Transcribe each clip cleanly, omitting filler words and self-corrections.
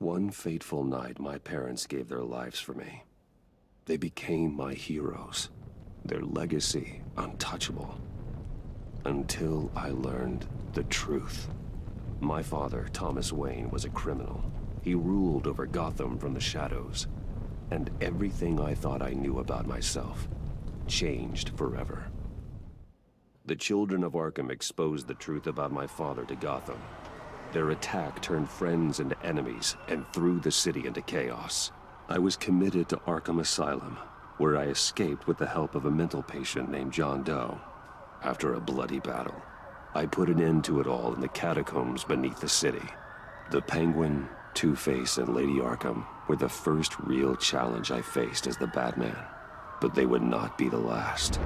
One fateful night, my parents gave their lives for me. They became my heroes, their legacy untouchable. Until I learned the truth. My father, Thomas Wayne, was a criminal. He ruled over Gotham from the shadows. And everything I thought I knew about myself changed forever. The children of Arkham exposed the truth about my father to Gotham. Their attack turned friends into enemies and threw the city into chaos. I was committed to Arkham Asylum, where I escaped with the help of a mental patient named John Doe. After a bloody battle, I put an end to it all in the catacombs beneath the city. The Penguin, Two-Face, and Lady Arkham were the first real challenge I faced as the Batman, but they would not be the last.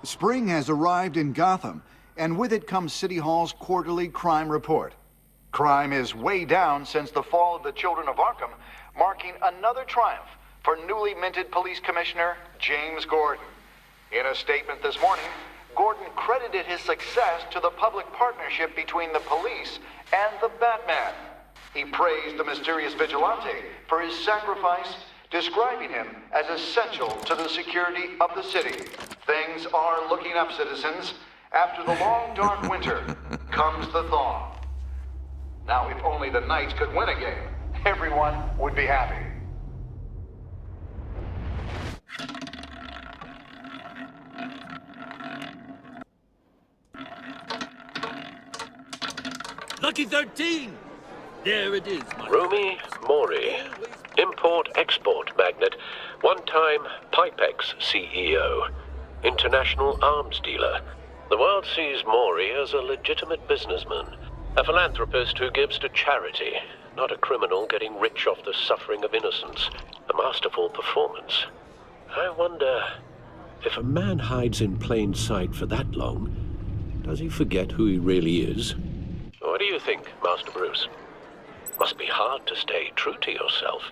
Spring has arrived in Gotham, and with it comes City Hall's quarterly crime report. Crime is way down since the fall of the Children of Arkham, marking another triumph for newly minted Police Commissioner James Gordon. In a statement this morning, Gordon credited his success to the public partnership between the police and the Batman. He praised the mysterious vigilante for his sacrifice, describing him as essential to the security of the city. Things are looking up, citizens. After the long, dark winter comes the thaw. Now, if only the Knights could win a game, everyone would be happy. Lucky 13! There it is, my Rumi Mori, import-export magnate, one-time Pipex CEO, international arms dealer. The world sees Mori as a legitimate businessman, a philanthropist who gives to charity, not a criminal getting rich off the suffering of innocence. A masterful performance. I wonder, if a man hides in plain sight for that long, does he forget who he really is? What do you think, Master Bruce? Must be hard to stay true to yourself.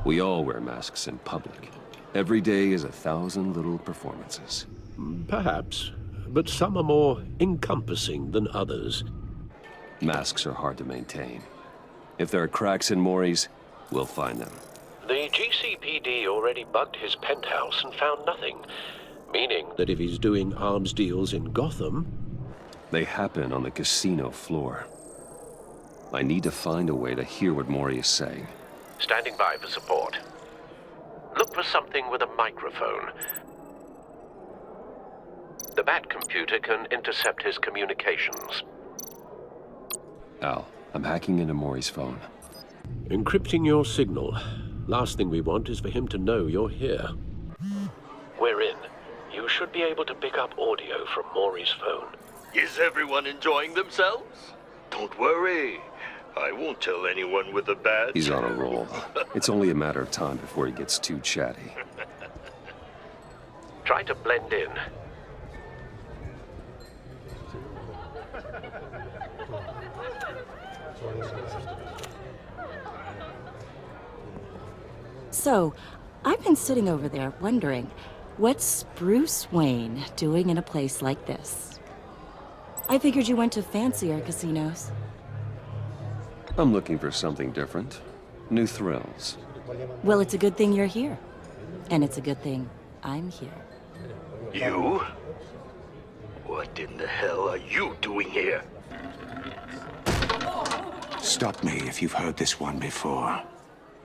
We all wear masks in public. Every day is 1,000 little performances. Perhaps, but some are more encompassing than others. Masks are hard to maintain. If there are cracks in Mori's, we'll find them. The GCPD already bugged his penthouse and found nothing. Meaning that if he's doing arms deals in Gotham... They happen on the casino floor. I need to find a way to hear what Mori is saying. Standing by for support. Look for something with a microphone. The Bat computer can intercept his communications. Al, I'm hacking into Mori's phone. Encrypting your signal. Last thing we want is for him to know you're here. We're in. You should be able to pick up audio from Mori's phone. Is everyone enjoying themselves? Don't worry. I won't tell anyone with a badge. He's on a roll. It's only a matter of time before he gets too chatty. Try to blend in. So, I've been sitting over there wondering, what's Bruce Wayne doing in a place like this? I figured you went to fancier casinos. I'm looking for something different. New thrills. Well, it's a good thing you're here. And it's a good thing I'm here. You? What in the hell are you doing here? Stop me if you've heard this one before.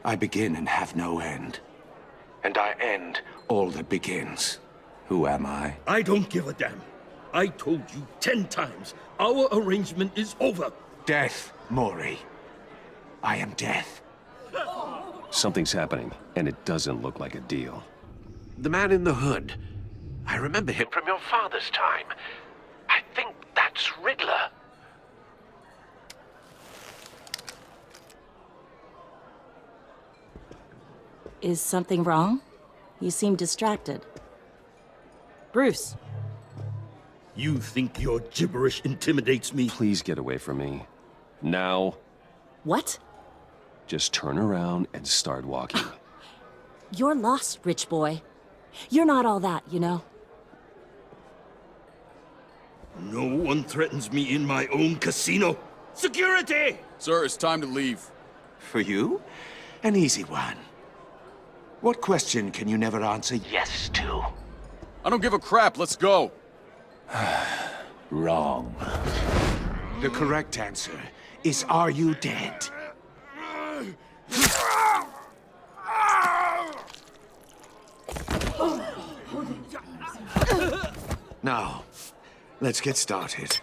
I begin and have no end. And I end all that begins. Who am I? I don't give a damn. I told you 10 times. Our arrangement is over. Death, Mori. I am death. Something's happening, and it doesn't look like a deal. The man in the hood. I remember him from your father's time. I think that's Riddler. Is something wrong? You seem distracted. Bruce. You think your gibberish intimidates me? Please get away from me. Now. What? Just turn around and start walking. You're lost, rich boy. You're not all that, you know. No one threatens me in my own casino. Security! Sir, it's time to leave. For you? An easy one. What question can you never answer yes to? I don't give a crap, let's go. Wrong. The correct answer is, are you dead? Now, let's get started.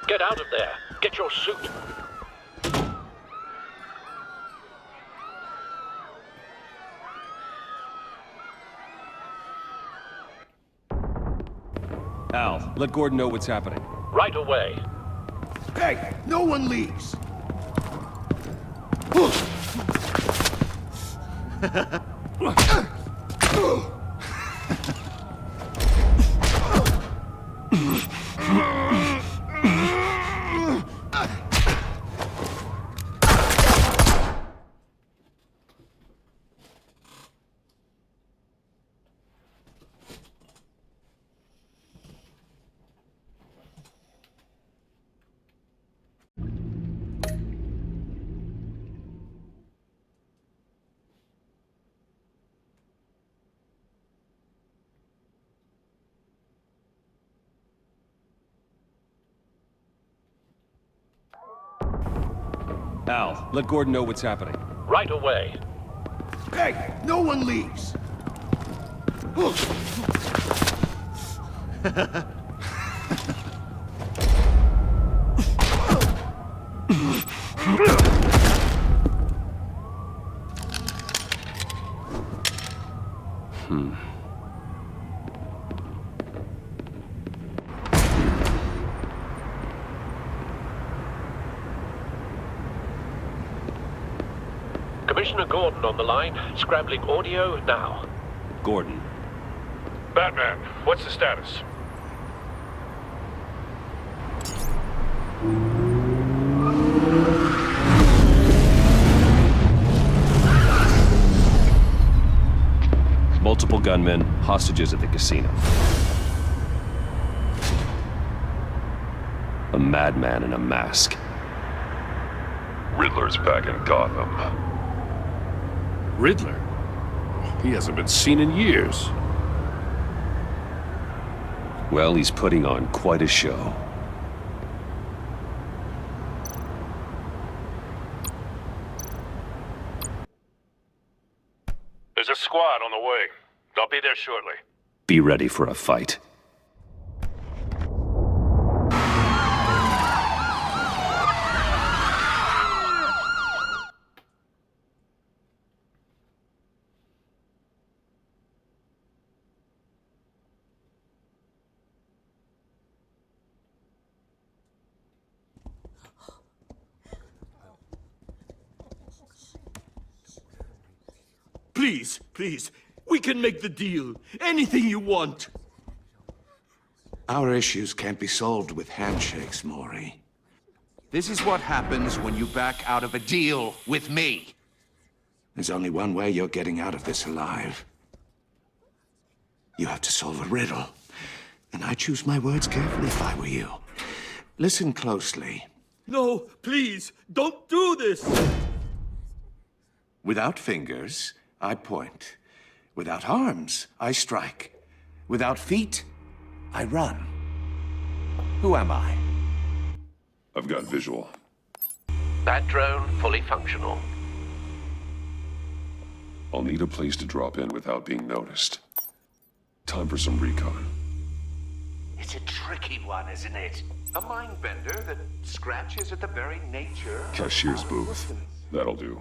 Get out of there. Get your suit. Al, let Gordon know what's happening. Right away. Hey, no one leaves. Al, let Gordon know what's happening. Right away. Hey, no one leaves. Commissioner Gordon on the line. Scrambling audio now. Gordon. Batman, what's the status? Multiple gunmen, hostages at the casino. A madman in a mask. Riddler's back in Gotham. Riddler? He hasn't been seen in years. Well, he's putting on quite a show. There's a squad on the way. I'll be there shortly. Be ready for a fight. Please, please, we can make the deal. Anything you want. Our issues can't be solved with handshakes, Maury. This is what happens when you back out of a deal with me. There's only one way you're getting out of this alive. You have to solve a riddle. And I choose my words carefully if I were you. Listen closely. No, please, don't do this! Without fingers, I point. Without arms, I strike. Without feet, I run. Who am I? I've got visual. That drone fully functional. I'll need a place to drop in without being noticed. Time for some recon. It's a tricky one, isn't it? A mind bender that scratches at the very nature. Cashier's booth. That'll do.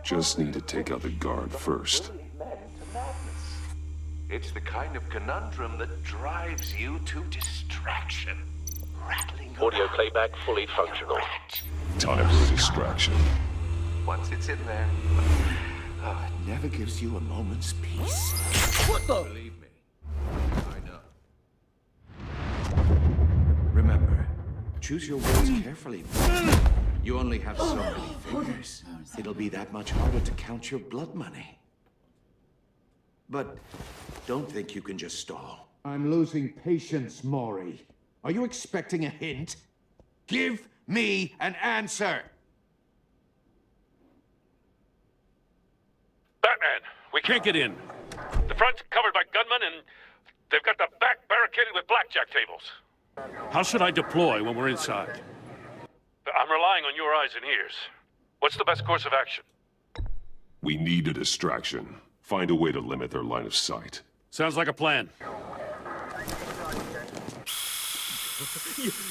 Just need to take out the guard first. It's the kind of conundrum that drives you to distraction. Rattling Audio around playback fully like a functional. rat. Time for a distraction. Once it's in there, it never gives you a moment's peace. What the? Believe me, I know. Remember, choose your words carefully. You only have so many fingers. It'll be that much harder to count your blood money. But don't think you can just stall. I'm losing patience, Maury. Are you expecting a hint? Give me an answer! Batman, we can't get in. The front's covered by gunmen, and they've got the back barricaded with blackjack tables. How should I deploy when we're inside? I'm relying on your eyes and ears. What's the best course of action? We need a distraction. Find a way to limit their line of sight. Sounds like a plan.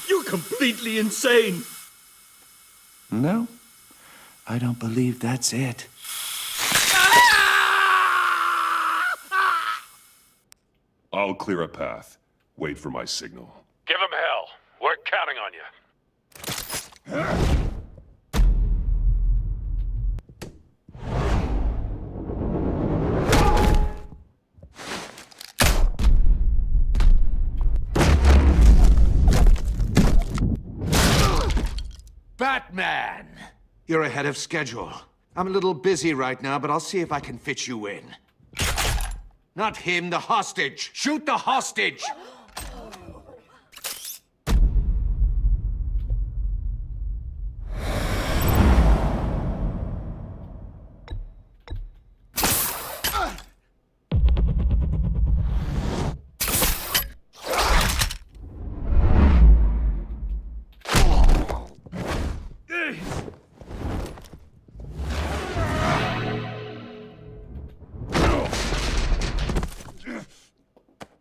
You're completely insane! No, I don't believe that's it. I'll clear a path. Wait for my signal. Give him hell. We're counting on you. Batman! You're ahead of schedule. I'm a little busy right now, but I'll see if I can fit you in. Not him, the hostage! Shoot the hostage!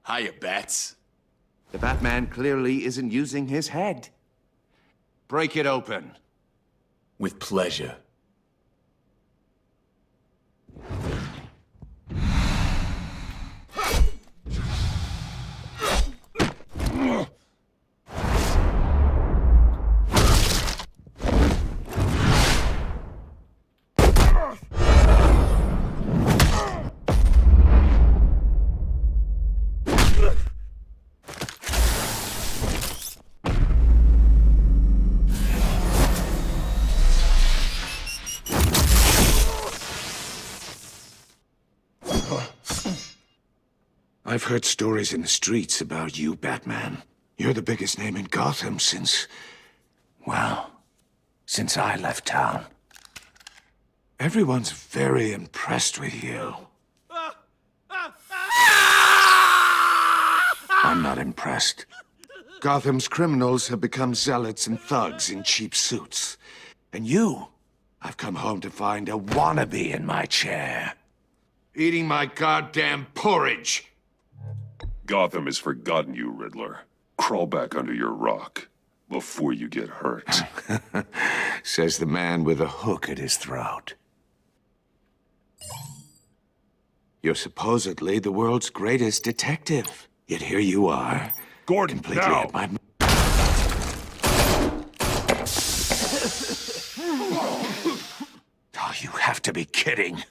Hiya, Bats. The Batman clearly isn't using his head. Break it open. With pleasure. I've heard stories in the streets about you, Batman. You're the biggest name in Gotham since... well, since I left town. Everyone's very impressed with you. I'm not impressed. Gotham's criminals have become zealots and thugs in cheap suits. And you, I've come home to find a wannabe in my chair. Eating my goddamn porridge. Gotham has forgotten you, Riddler. Crawl back under your rock before you get hurt. Says the man with a hook at his throat. You're supposedly the world's greatest detective. Yet here you are. Gordon, completely now! at my... Oh, you have to be kidding.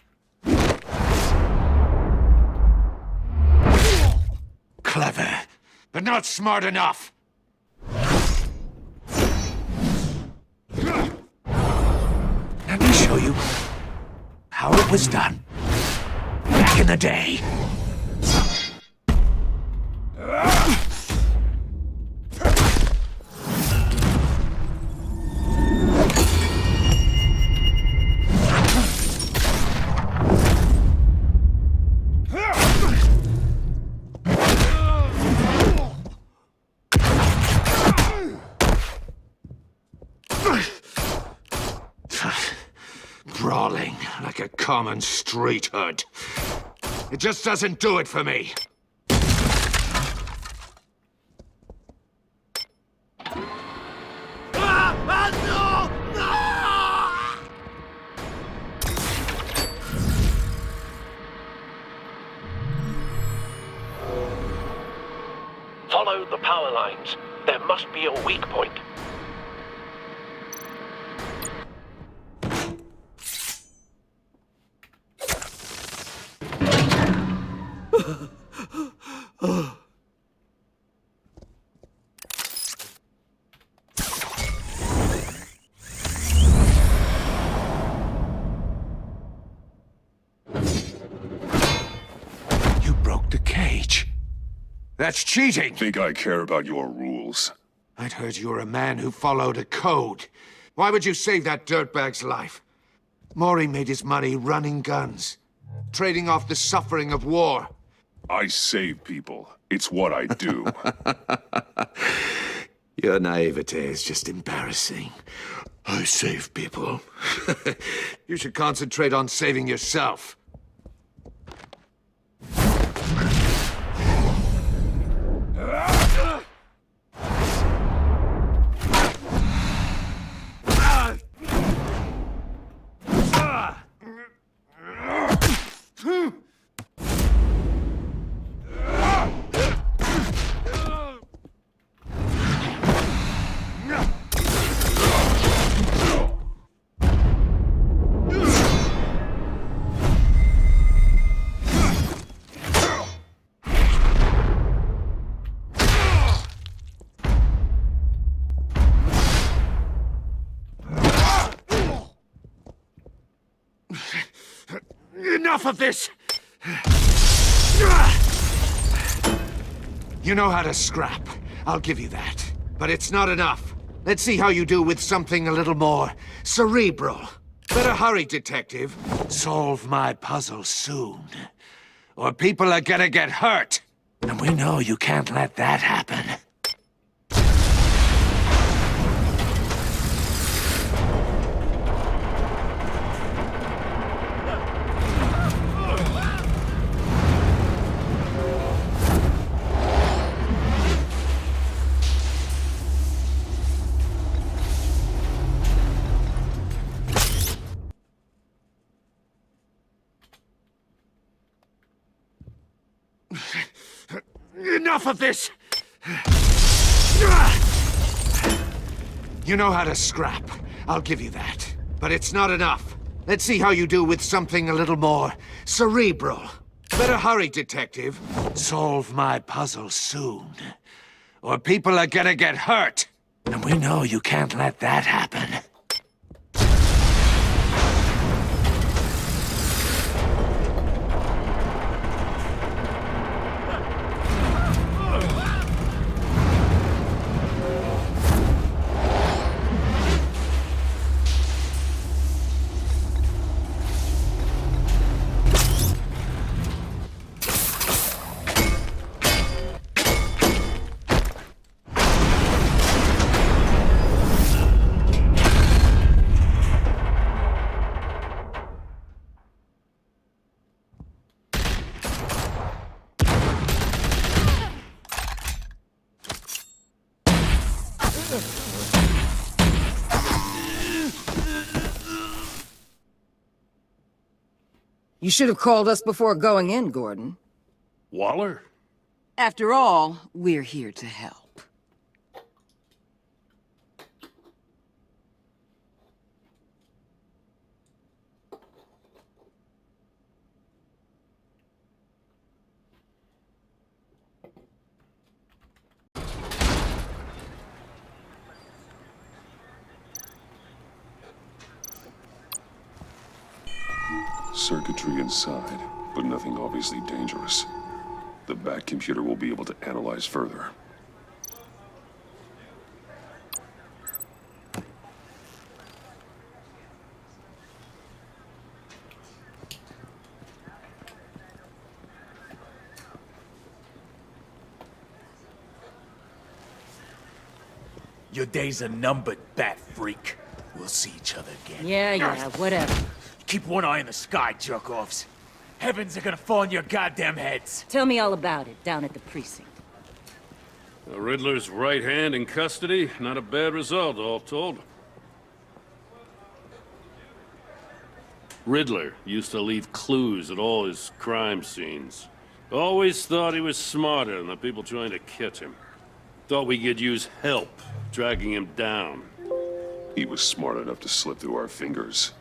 Clever, but not smart enough. Let me show you how it was done back in the day. Brawling like a common street hood. It just doesn't do it for me. Follow the power lines. There must be a weak point. That's cheating! Think I care about your rules? I'd heard you were a man who followed a code. Why would you save that dirtbag's life? Maury made his money running guns, trading off the suffering of war. I save people. It's what I do. Your naivete is just embarrassing. I save people. You should concentrate on saving yourself. Enough of this! You know how to scrap. I'll give you that. But it's not enough. Let's see how you do with something a little more cerebral. Better hurry, detective. Solve my puzzle soon. Or people are gonna get hurt. And we know you can't let that happen. Enough of this! You know how to scrap. I'll give you that. But it's not enough. Let's see how you do with something a little more cerebral. Better hurry, detective. Solve my puzzle soon. Or people are gonna get hurt. And we know you can't let that happen. You should have called us before going in, Gordon. Waller? After all, we're here to help. Circuitry inside, but nothing obviously dangerous. The back computer will be able to analyze further. Your days are numbered, bat freak. We'll see each other again. Yeah, whatever. Keep one eye in the sky, jerk-offs. Heavens are gonna fall on your goddamn heads. Tell me all about it down at the precinct. The Riddler's right hand in custody. Not a bad result, all told. Riddler used to leave clues at all his crime scenes. Always thought he was smarter than the people trying to catch him. Thought we could use help tracking him down. He was smart enough to slip through our fingers.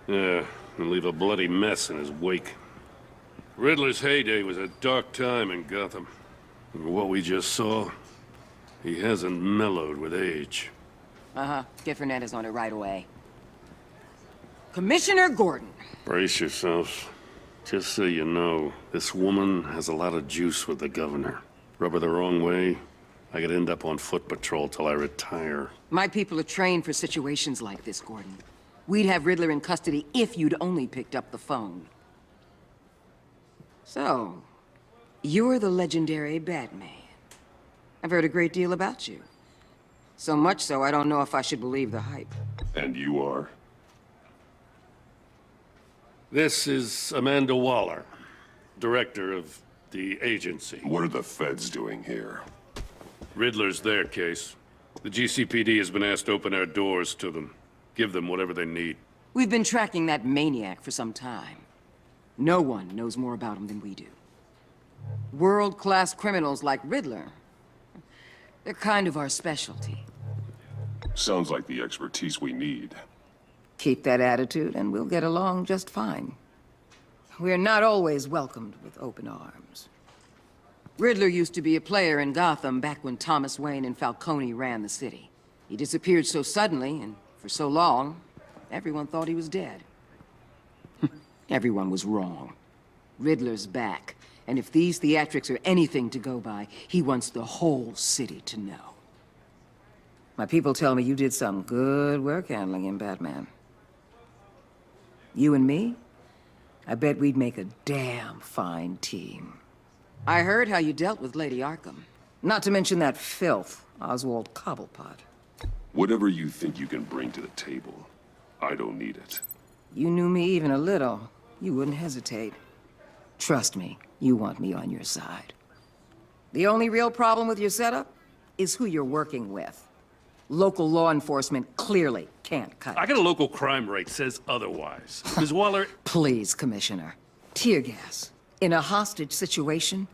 Yeah, and leave a bloody mess in his wake. Riddler's heyday was a dark time in Gotham. And what we just saw, he hasn't mellowed with age. Uh-huh. Get Fernandez on it right away. Commissioner Gordon. Brace yourselves. Just so you know, this woman has a lot of juice with the governor. Rub her the wrong way, I could end up on foot patrol till I retire. My people are trained for situations like this, Gordon. We'd have Riddler in custody if you'd only picked up the phone. So, you're the legendary Batman. I've heard a great deal about you. So much so, I don't know if I should believe the hype. And you are? This is Amanda Waller, director of the agency. What are the feds doing here? Riddler's their case. The GCPD has been asked to open our doors to them. Give them whatever they need. We've been tracking that maniac for some time. No one knows more about him than we do. World-class criminals like Riddler. They're kind of our specialty. Sounds like the expertise we need. Keep that attitude and we'll get along just fine. We're not always welcomed with open arms. Riddler used to be a player in Gotham back when Thomas Wayne and Falcone ran the city. He disappeared so suddenly and for so long, everyone thought he was dead. Everyone was wrong. Riddler's back, and if these theatrics are anything to go by, he wants the whole city to know. My people tell me you did some good work handling him, Batman. You and me? I bet we'd make a damn fine team. I heard how you dealt with Lady Arkham. Not to mention that filth, Oswald Cobblepot. Whatever you think you can bring to the table, I don't need it. You knew me even a little, you wouldn't hesitate. Trust me, you want me on your side. The only real problem with your setup is who you're working with. Local law enforcement clearly can't cut it. I got a local crime rate says otherwise. Ms. Waller... Please, Commissioner. Tear gas. In a hostage situation,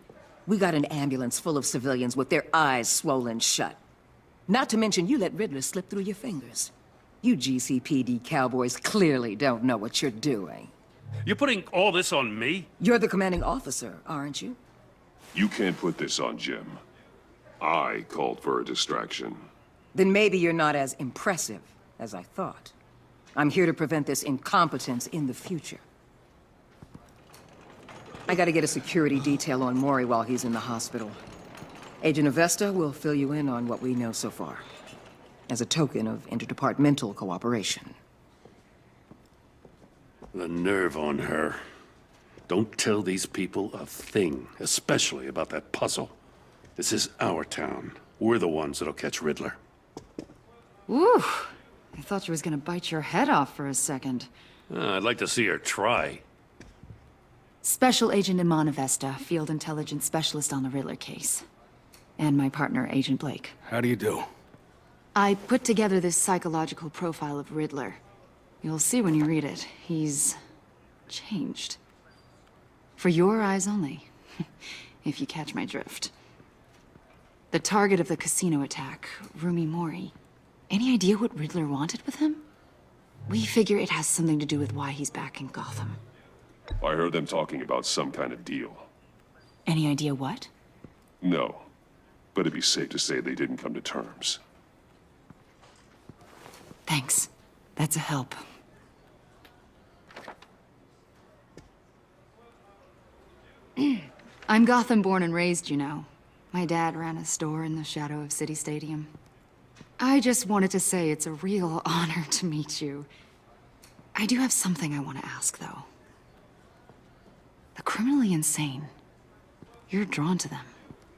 we got an ambulance full of civilians with their eyes swollen shut. Not to mention you let Riddler slip through your fingers. You GCPD cowboys clearly don't know what you're doing. You're putting all this on me? You're the commanding officer, aren't you? You can't put this on Jim. I called for a distraction. Then maybe you're not as impressive as I thought. I'm here to prevent this incompetence in the future. I gotta get a security detail on Maury while he's in the hospital. Agent Avesta will fill you in on what we know so far, as a token of interdepartmental cooperation. The nerve on her. Don't tell these people a thing, especially about that puzzle. This is our town. We're the ones that'll catch Riddler. Ooh, I thought you was gonna bite your head off for a second. I'd like to see her try. Special Agent Iman Avesta, Field Intelligence Specialist on the Riddler case. And my partner, Agent Blake. How do you do? I put together this psychological profile of Riddler. You'll see when you read it. He's changed. For your eyes only, if you catch my drift. The target of the casino attack, Rumi Mori. Any idea what Riddler wanted with him? We figure it has something to do with why he's back in Gotham. I heard them talking about some kind of deal. Any idea what? No, but it'd be safe to say they didn't come to terms. Thanks. That's a help. I'm Gotham born and raised, you know. My dad ran a store in the shadow of City Stadium. I just wanted to say it's a real honor to meet you. I do have something I want to ask, though. The criminally insane. You're drawn to them,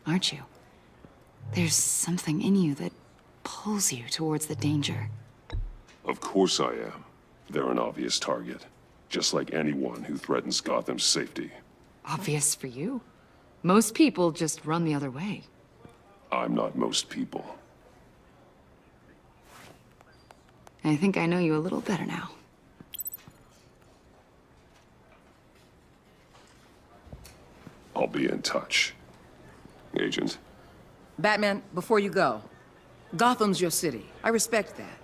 aren't you? There's something in you that pulls you towards the danger. Of course I am. They're an obvious target, just like anyone who threatens Gotham's safety. Obvious for you. Most people just run the other way. I'm not most people. I think I know you a little better now. I'll be in touch. Agent. Batman, before you go, Gotham's your city. I respect that.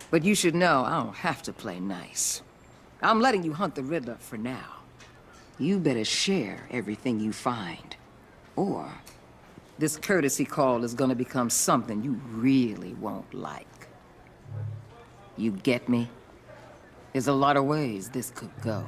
But you should know I don't have to play nice. I'm letting you hunt the Riddler for now. You better share everything you find. Or this courtesy call is gonna become something you really won't like. You get me? There's a lot of ways this could go.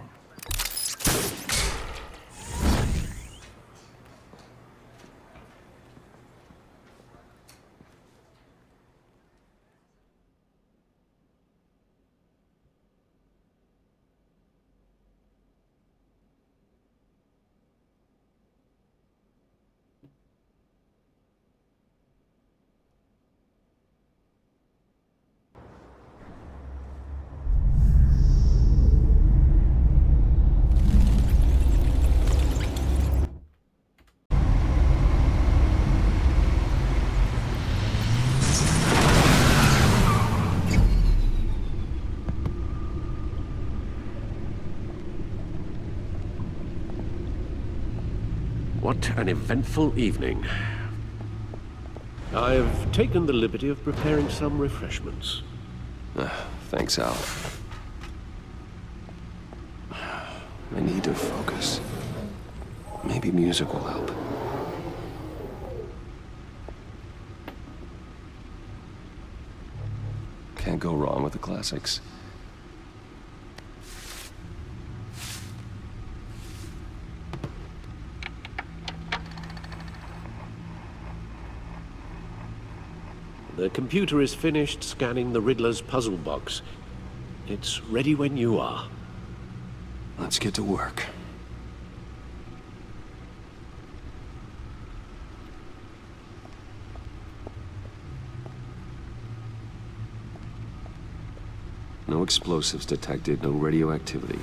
What an eventful evening. I've taken the liberty of preparing some refreshments. Thanks, Al. I need to focus. Maybe music will help. Can't go wrong with the classics. The computer is finished scanning the Riddler's puzzle box. It's ready when you are. Let's get to work. No explosives detected, no radioactivity.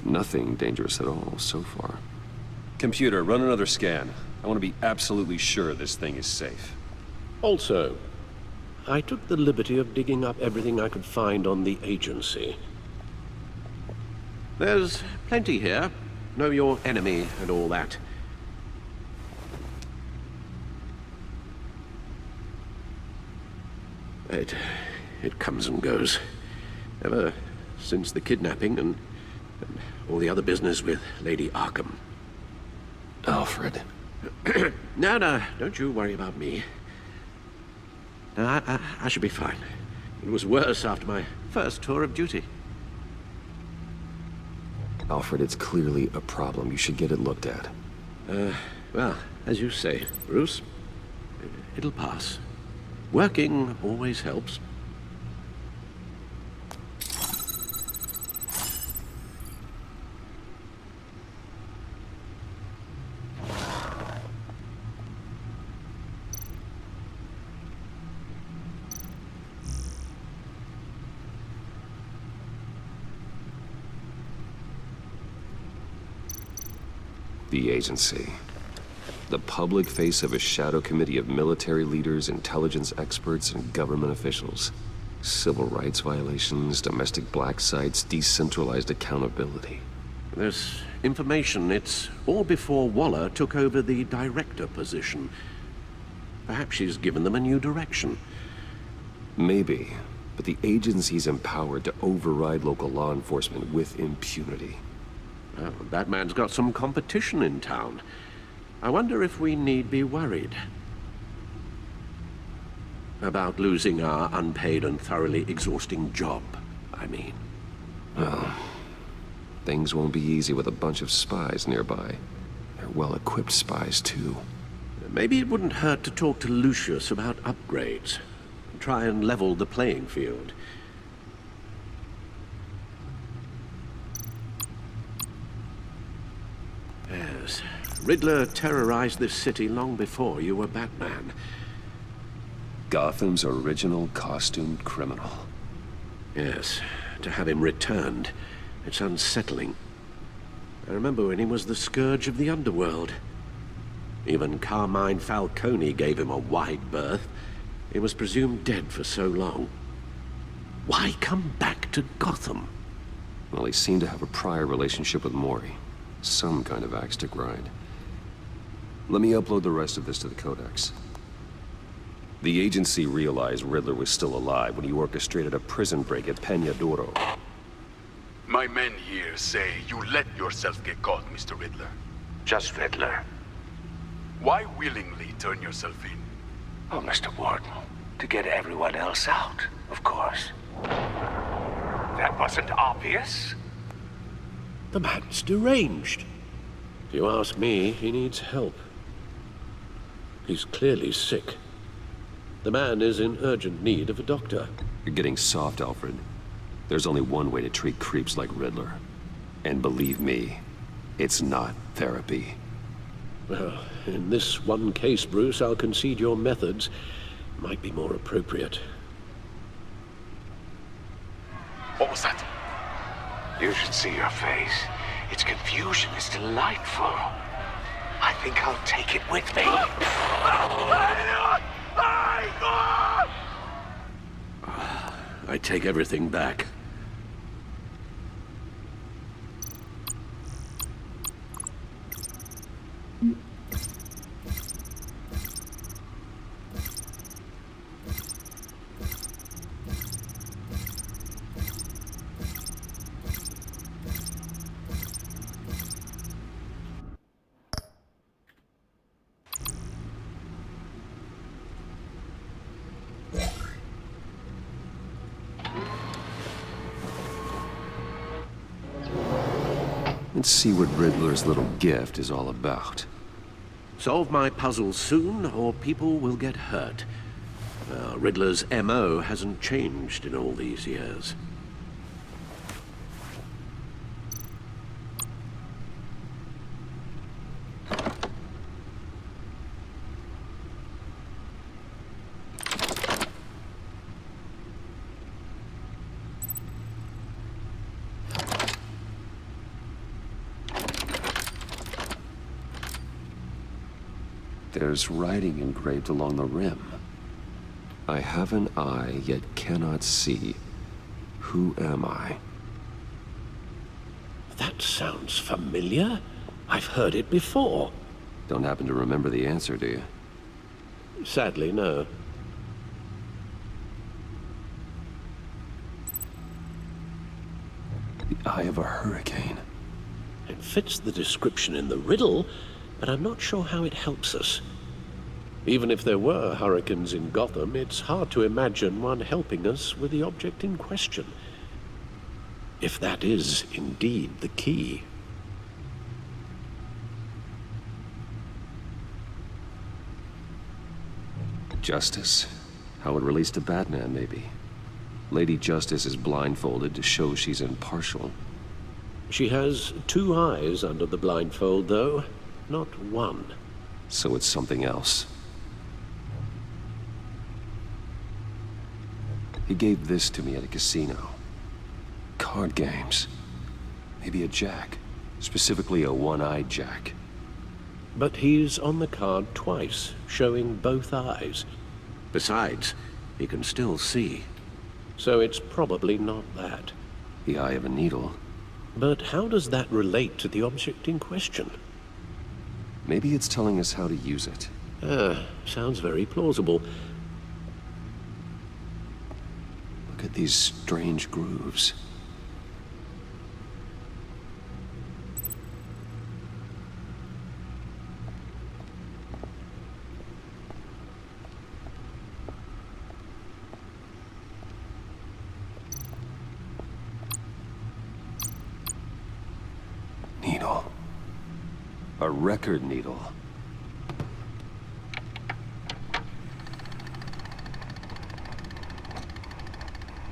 Nothing dangerous at all so far. Computer, run another scan. I want to be absolutely sure this thing is safe. Also, I took the liberty of digging up everything I could find on the agency. There's plenty here. Know your enemy and all that. It comes and goes. Ever since the kidnapping and all the other business with Lady Arkham. Alfred. No, don't you worry about me. No, I should be fine. It was worse after my first tour of duty. Alfred, it's clearly a problem. You should get it looked at. Well, as you say, Bruce, it'll pass. Working always helps. The agency. The public face of a shadow committee of military leaders, intelligence experts, and government officials. Civil rights violations, domestic black sites, decentralized accountability. This information, it's all before Waller took over the director position. Perhaps she's given them a new direction. Maybe, but the agency's empowered to override local law enforcement with impunity. Well, Batman's got some competition in town. I wonder if we need be worried about losing our unpaid and thoroughly exhausting job, I mean. Well, things won't be easy with a bunch of spies nearby. They're well-equipped spies, too. Maybe it wouldn't hurt to talk to Lucius about upgrades. Try and level the playing field. Yes, Riddler terrorized this city long before you were Batman. Gotham's original costumed criminal. Yes, to have him returned, it's unsettling. I remember when he was the scourge of the underworld. Even Carmine Falcone gave him a wide berth. He was presumed dead for so long. Why come back to Gotham? Well, he seemed to have a prior relationship with Mori. Some kind of axe to grind. Let me upload the rest of this to the Codex. The agency realized Riddler was still alive when he orchestrated a prison break at Peña Duro. My men here say you let yourself get caught, Mr. Riddler. Just Riddler. Why willingly turn yourself in? Oh, Mr. Warden, to get everyone else out, of course. That wasn't obvious. The man's deranged. If you ask me, he needs help. He's clearly sick. The man is in urgent need of a doctor. You're getting soft, Alfred. There's only one way to treat creeps like Riddler. And believe me, it's not therapy. Well, in this one case, Bruce, I'll concede your methods might be more appropriate. What was that? You should see your face. Its confusion is delightful. I think I'll take it with me. I take everything back. Let's see what Riddler's little gift is all about. Solve my puzzles soon, or people will get hurt. Riddler's MO hasn't changed in all these years. There's writing engraved along the rim. I have an eye, yet cannot see. Who am I? That sounds familiar. I've heard it before. Don't happen to remember the answer, do you? Sadly, no. The eye of a hurricane. It fits the description in the riddle, but I'm not sure how it helps us. Even if there were hurricanes in Gotham, it's hard to imagine one helping us with the object in question. If that is indeed the key. Justice. How it relates to Batman, maybe. Lady Justice is blindfolded to show she's impartial. She has two eyes under the blindfold, though, not one. So it's something else. He gave this to me at a casino. Card games. Maybe a jack. Specifically a one-eyed jack. But he's on the card twice, showing both eyes. Besides, he can still see. So it's probably not that. The eye of a needle. But how does that relate to the object in question? Maybe it's telling us how to use it. Sounds very plausible. Look at these strange grooves. Needle. A record needle.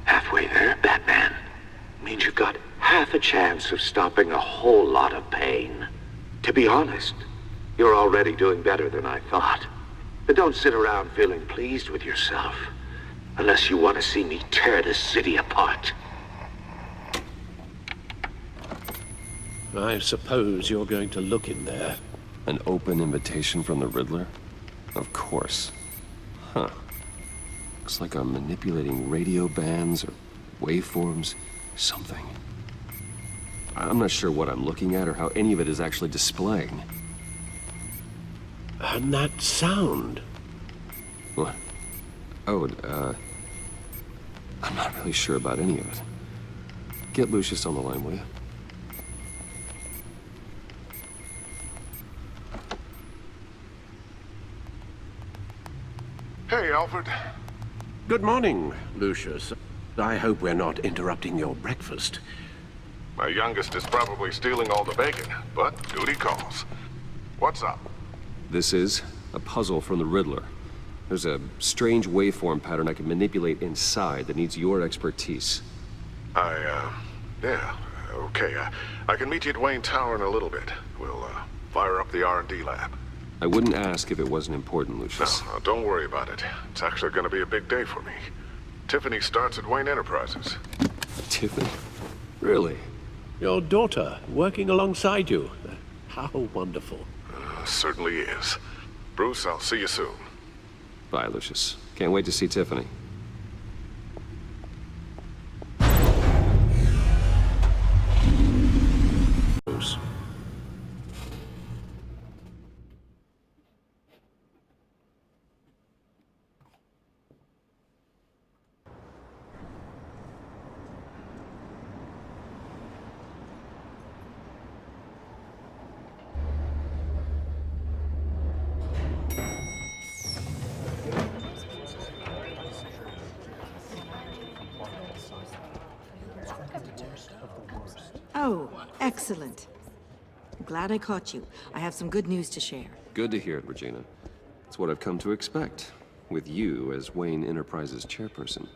Halfway there, Batman. Means you've got half a chance of stopping a whole lot of pain. To be honest, you're already doing better than I thought. But don't sit around feeling pleased with yourself. Unless you want to see me tear this city apart. I suppose you're going to look in there. An open invitation from the Riddler? Of course. Huh. Looks like I'm manipulating radio bands or waveforms, something. I'm not sure what I'm looking at or how any of it is actually displaying. And that sound. What? Oh, I'm not really sure about any of it. Get Lucius on the line, will you? Hey, Alfred. Good morning, Lucius. I hope we're not interrupting your breakfast. My youngest is probably stealing all the bacon, but duty calls. What's up? This is a puzzle from the Riddler. There's a strange waveform pattern I can manipulate inside that needs your expertise. Yeah, okay. I can meet you at Wayne Tower in a little bit. We'll, fire up the R&D lab. I wouldn't ask if it wasn't important, Lucius. No, don't worry about it. It's actually gonna be a big day for me. Tiffany starts at Wayne Enterprises. Tiffany? Really? Your daughter working alongside you. How wonderful. Certainly is. Bruce, I'll see you soon. Bye, Lucius. Can't wait to see Tiffany. Bruce. Oh, excellent. I'm glad I caught you. I have some good news to share. Good to hear it, Regina. It's what I've come to expect, with you as Wayne Enterprises chairperson.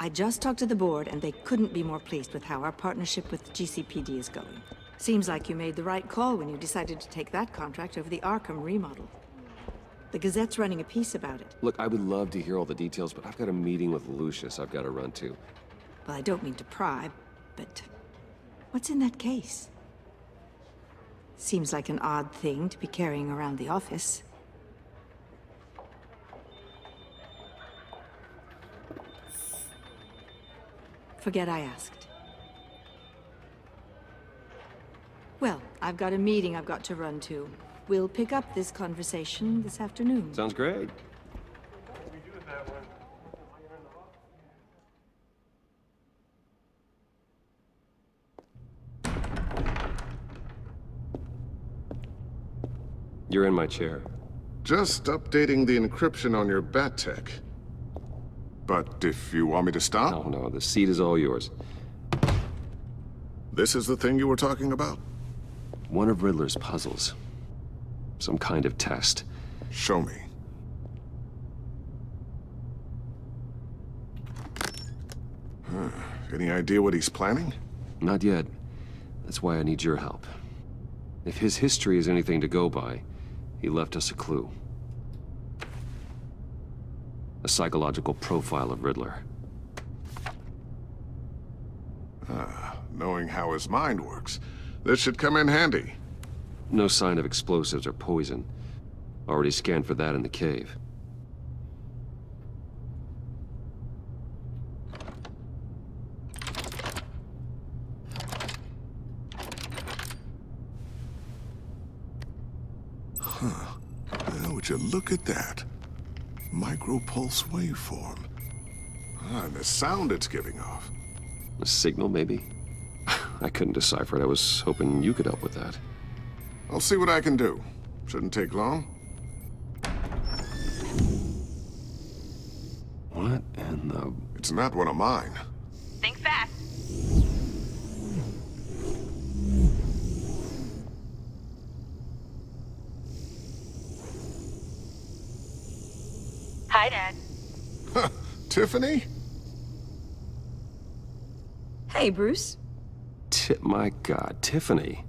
I just talked to the board, and they couldn't be more pleased with how our partnership with GCPD is going. Seems like you made the right call when you decided to take that contract over the Arkham remodel. The Gazette's running a piece about it. Look, I would love to hear all the details, but I've got a meeting with Lucius I've got to run to. Well, I don't mean to pry, but what's in that case? Seems like an odd thing to be carrying around the office. Forget I asked. Well, I've got a meeting I've got to run to. We'll pick up this conversation this afternoon. Sounds great. You're in my chair. Just updating the encryption on your bat tech. But if you want me to stop? No, the seat is all yours. This is the thing you were talking about? One of Riddler's puzzles. Some kind of test. Show me. Any idea what he's planning? Not yet. That's why I need your help. If his history is anything to go by, he left us a clue. A psychological profile of Riddler. Knowing how his mind works, this should come in handy. No sign of explosives or poison. Already scanned for that in the cave. Would you look at that? Micropulse waveform. And the sound it's giving off. A signal, maybe? I couldn't decipher it. I was hoping you could help with that. I'll see what I can do. Shouldn't take long. What in the... It's not one of mine. Think fast. Hi, Dad. Huh, Tiffany? Hey, Bruce. My God, Tiffany.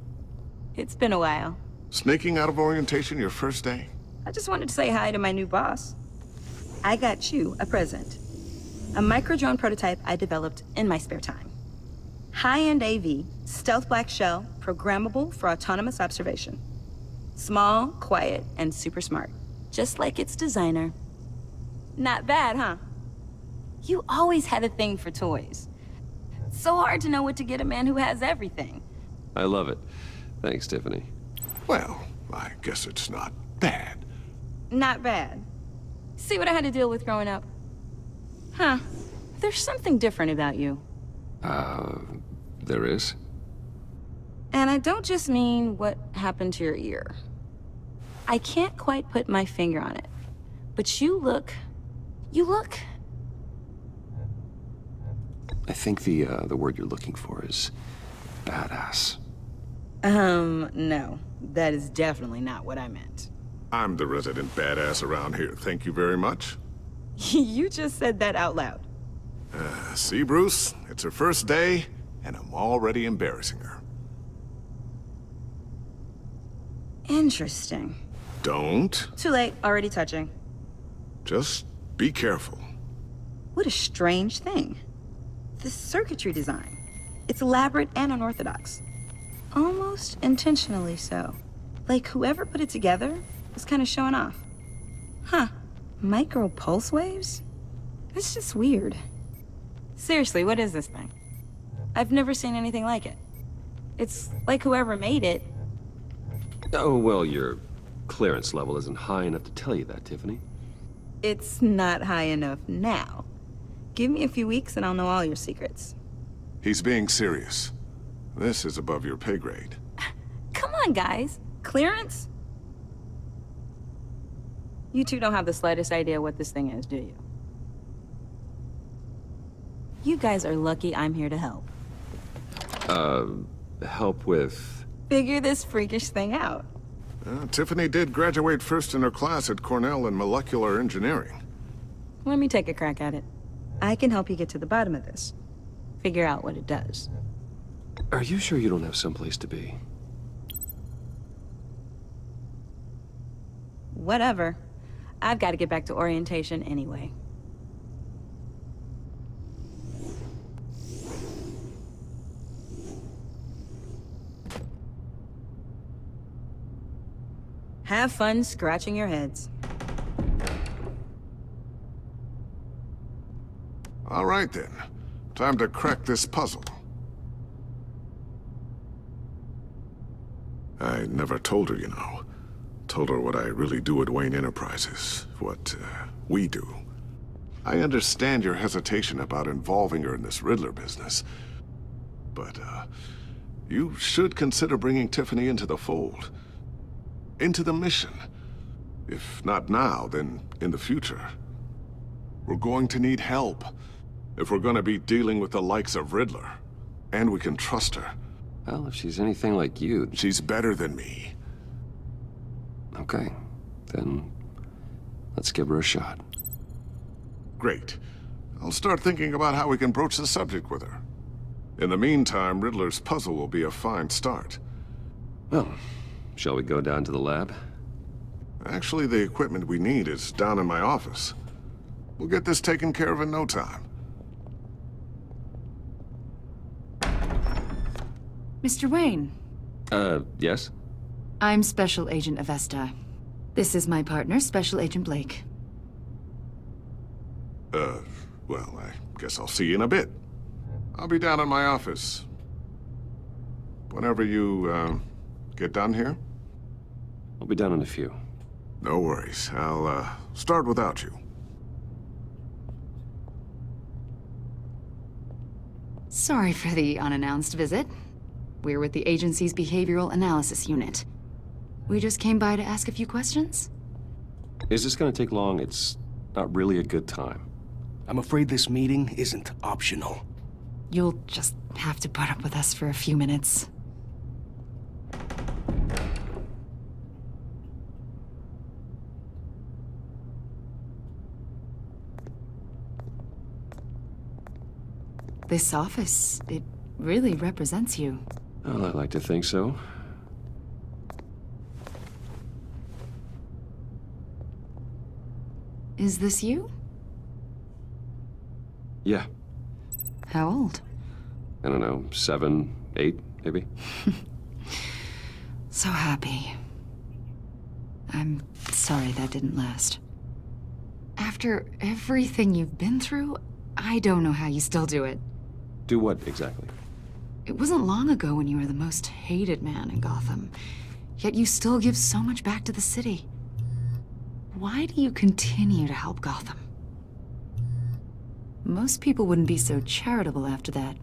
It's been a while. Sneaking out of orientation your first day? I just wanted to say hi to my new boss. I got you a present. A micro-drone prototype I developed in my spare time. High-end AV, stealth black shell, programmable for autonomous observation. Small, quiet, and super smart. Just like its designer. Not bad, huh? You always had a thing for toys. It's so hard to know what to get a man who has everything. I love it. Thanks, Tiffany. Well, I guess it's not bad. Not bad. See what I had to deal with growing up? Huh. There's something different about you. There is? And I don't just mean what happened to your ear. I can't quite put my finger on it, but you look... I think the word you're looking for is badass. No. That is definitely not what I meant. I'm the resident badass around here. Thank you very much. You just said that out loud. See, Bruce? It's her first day, and I'm already embarrassing her. Interesting. Don't. Too late, already touching. Just be careful. What a strange thing. The circuitry design. It's elaborate and unorthodox. Almost intentionally so. Like whoever put it together was kind of showing off. Huh. Micro pulse waves? That's just weird. Seriously, what is this thing? I've never seen anything like it. It's like whoever made it... Oh, well, your clearance level isn't high enough to tell you that, Tiffany. It's not high enough now. Give me a few weeks and I'll know all your secrets. He's being serious. This is above your pay grade. Come on, guys. Clearance? You two don't have the slightest idea what this thing is, do you? You guys are lucky I'm here to help. Help with... Figure this freakish thing out. Tiffany did graduate first in her class at Cornell in molecular engineering. Let me take a crack at it. I can help you get to the bottom of this. Figure out what it does. Are you sure you don't have someplace to be? Whatever. I've got to get back to orientation anyway. Have fun scratching your heads. All right, then. Time to crack this puzzle. I never told her, you know. Told her what I really do at Wayne Enterprises. What, we do. I understand your hesitation about involving her in this Riddler business. But, you should consider bringing Tiffany into the fold. Into the mission. If not now, then in the future. We're going to need help. If we're gonna be dealing with the likes of Riddler. And we can trust her. Well, if she's anything like you... She's better than me. Okay. Then... let's give her a shot. Great. I'll start thinking about how we can broach the subject with her. In the meantime, Riddler's puzzle will be a fine start. Well, shall we go down to the lab? Actually, the equipment we need is down in my office. We'll get this taken care of in no time. Mr. Wayne. Yes? I'm Special Agent Avesta. This is my partner, Special Agent Blake. Well, I guess I'll see you in a bit. I'll be down in my office. Whenever you, get done here? I'll be down in a few. No worries. I'll, start without you. Sorry for the unannounced visit. We're with the agency's Behavioral Analysis Unit. We just came by to ask a few questions. Is this gonna take long? It's not really a good time. I'm afraid this meeting isn't optional. You'll just have to put up with us for a few minutes. This office, it really represents you. Well, I like to think so. Is this you? Yeah. How old? I don't know, 7, 8, maybe? So happy. I'm sorry that didn't last. After everything you've been through, I don't know how you still do it. Do what, exactly? It wasn't long ago when you were the most hated man in Gotham, yet you still give so much back to the city. Why do you continue to help Gotham? Most people wouldn't be so charitable after that.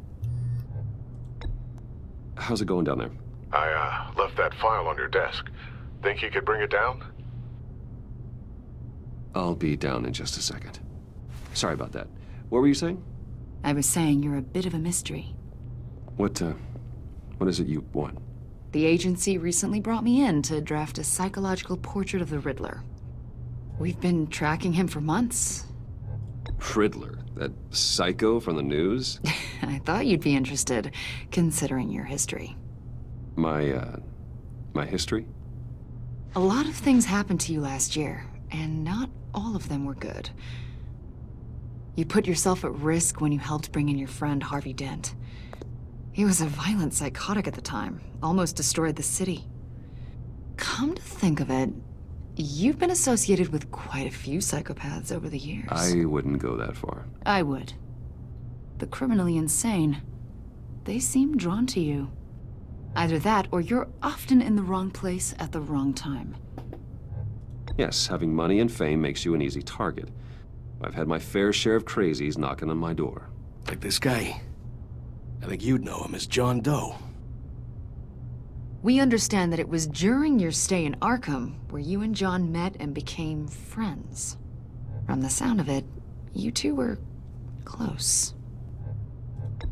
how's it going down there? I, left that file on your desk. Think you could bring it down? I'll be down in just a second. Sorry about that. What were you saying? I was saying you're a bit of a mystery. What is it you want? The agency recently brought me in to draft a psychological portrait of the Riddler. We've been tracking him for months. Riddler? That psycho from the news? I thought you'd be interested, considering your history. My history? A lot of things happened to you last year, and not all of them were good. You put yourself at risk when you helped bring in your friend Harvey Dent. He was a violent psychotic at the time, almost destroyed the city. Come to think of it, you've been associated with quite a few psychopaths over the years. I wouldn't go that far. I would. The criminally insane, they seem drawn to you. Either that, or you're often in the wrong place at the wrong time. Yes, having money and fame makes you an easy target. I've had my fair share of crazies knocking on my door. Like this guy. I think you'd know him as John Doe. We understand that it was during your stay in Arkham where you and John met and became friends. From the sound of it, you two were close.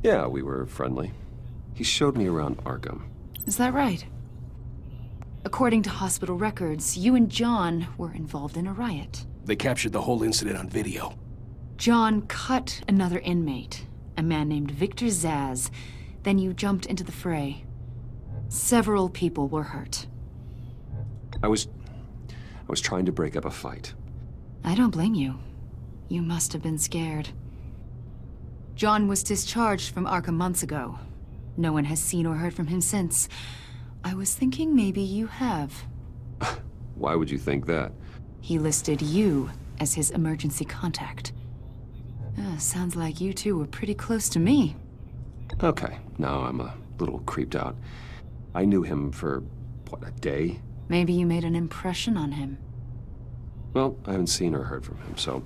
Yeah, we were friendly. He showed me around Arkham. Is that right? According to hospital records, you and John were involved in a riot. They captured the whole incident on video. John cut another inmate, a man named Victor Zaz. Then you jumped into the fray. Several people were hurt. I was trying to break up a fight. I don't blame you. You must have been scared. John was discharged from Arkham months ago. No one has seen or heard from him since. I was thinking maybe you have. Why would you think that? He listed you as his emergency contact. Sounds like you two were pretty close to me. Okay, now I'm a little creeped out. I knew him for, what, a day? Maybe you made an impression on him. Well, I haven't seen or heard from him, so...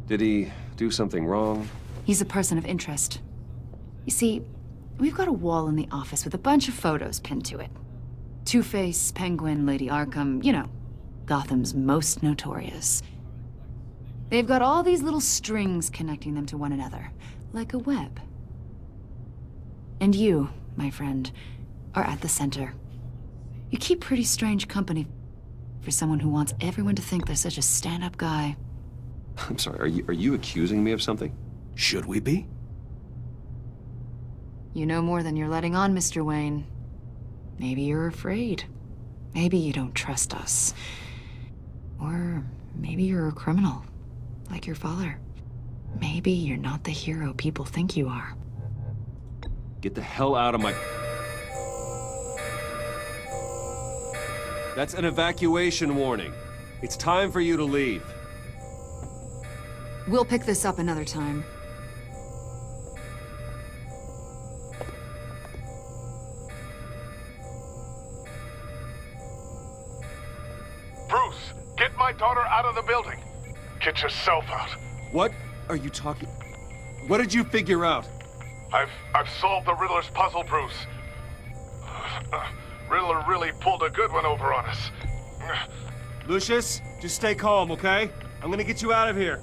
Did he do something wrong? He's a person of interest. You see, we've got a wall in the office with a bunch of photos pinned to it. Two-Face, Penguin, Lady Arkham, you know, Gotham's most notorious. They've got all these little strings connecting them to one another, like a web. And you, my friend, are at the center. You keep pretty strange company for someone who wants everyone to think they're such a stand-up guy. I'm sorry, are you accusing me of something? Should we be? You know more than you're letting on, Mr. Wayne. Maybe you're afraid. Maybe you don't trust us. Or maybe you're a criminal, like your father. Maybe you're not the hero people think you are. Get the hell out of my... That's an evacuation warning. It's time for you to leave. We'll pick this up another time. Bruce, get my daughter out of the building. Get yourself out. What are you talking... What did you figure out? I've solved the Riddler's puzzle, Bruce. Riddler really pulled a good one over on us. Lucius, just stay calm, okay? I'm gonna get you out of here.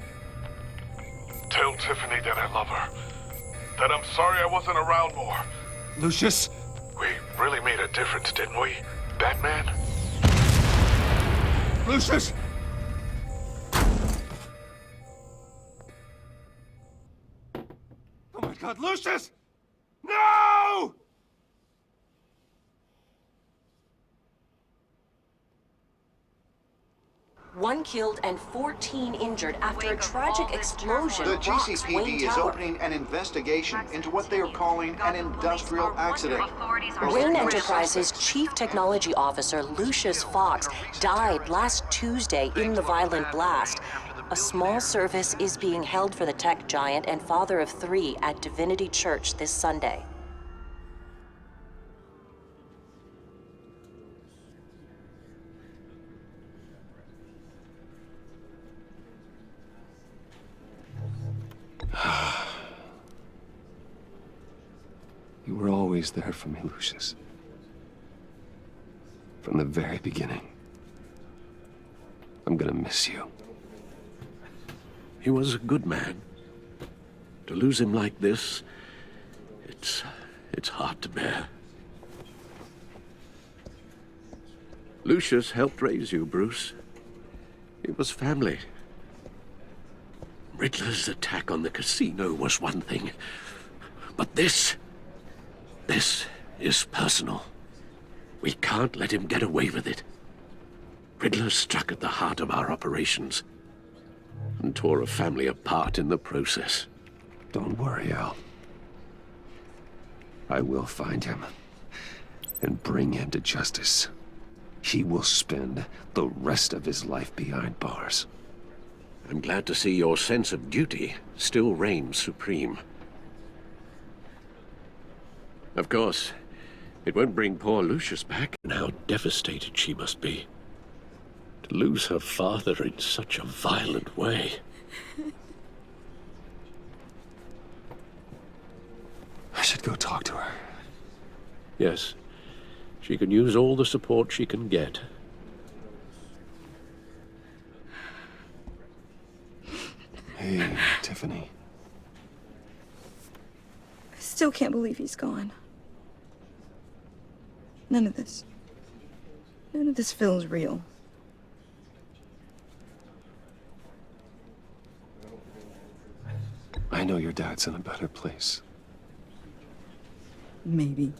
Tell Tiffany that I love her. That I'm sorry I wasn't around more. Lucius? We really made a difference, didn't we, Batman? Lucius! Oh my God, Lucius! No! One killed and 14 injured after a tragic explosion. The rocks GCPD Wayne is Tower. opening an investigation into what they are calling an industrial accident. Wayne Enterprises' Chief Technology Officer, Lucius Fox, died last Tuesday in the violent blast. A small service is being held for the tech giant and father of 3 at Divinity Church this Sunday. always there for me, Lucius. From the very beginning. I'm gonna miss you. He was a good man. To lose him like this, it's hard to bear. Lucius helped raise you, Bruce. It was family. Riddler's attack on the casino was one thing, but this is personal. We can't let him get away with it. Riddler struck at the heart of our operations and tore a family apart in the process. Don't worry, Al. I will find him and bring him to justice. He will spend the rest of his life behind bars. I'm glad to see your sense of duty still reigns supreme. Of course, it won't bring poor Lucius back, and how devastated she must be. To lose her father in such a violent way. I should go talk to her. Yes, she can use all the support she can get. Hey, Tiffany. I still can't believe he's gone. None of this feels real. I know your dad's in a better place. Maybe.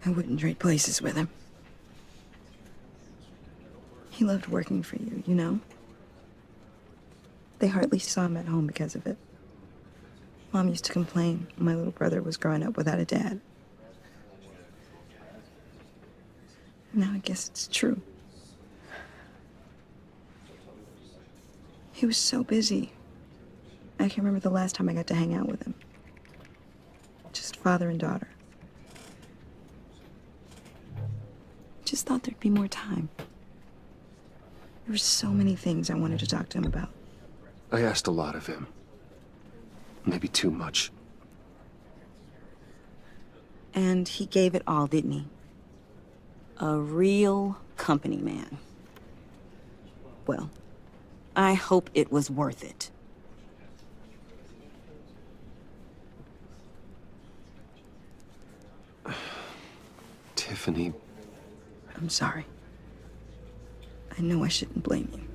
I wouldn't trade places with him. He loved working for you, you know? They hardly saw him at home because of it. Mom used to complain when my little brother was growing up without a dad. Now I guess it's true. He was so busy. I can't remember the last time I got to hang out with him. Just father and daughter. Just thought there'd be more time. There were so many things I wanted to talk to him about. I asked a lot of him. Maybe too much. And he gave it all, didn't he? A real company man. Well, I hope it was worth it. Tiffany. I'm sorry. I know I shouldn't blame you.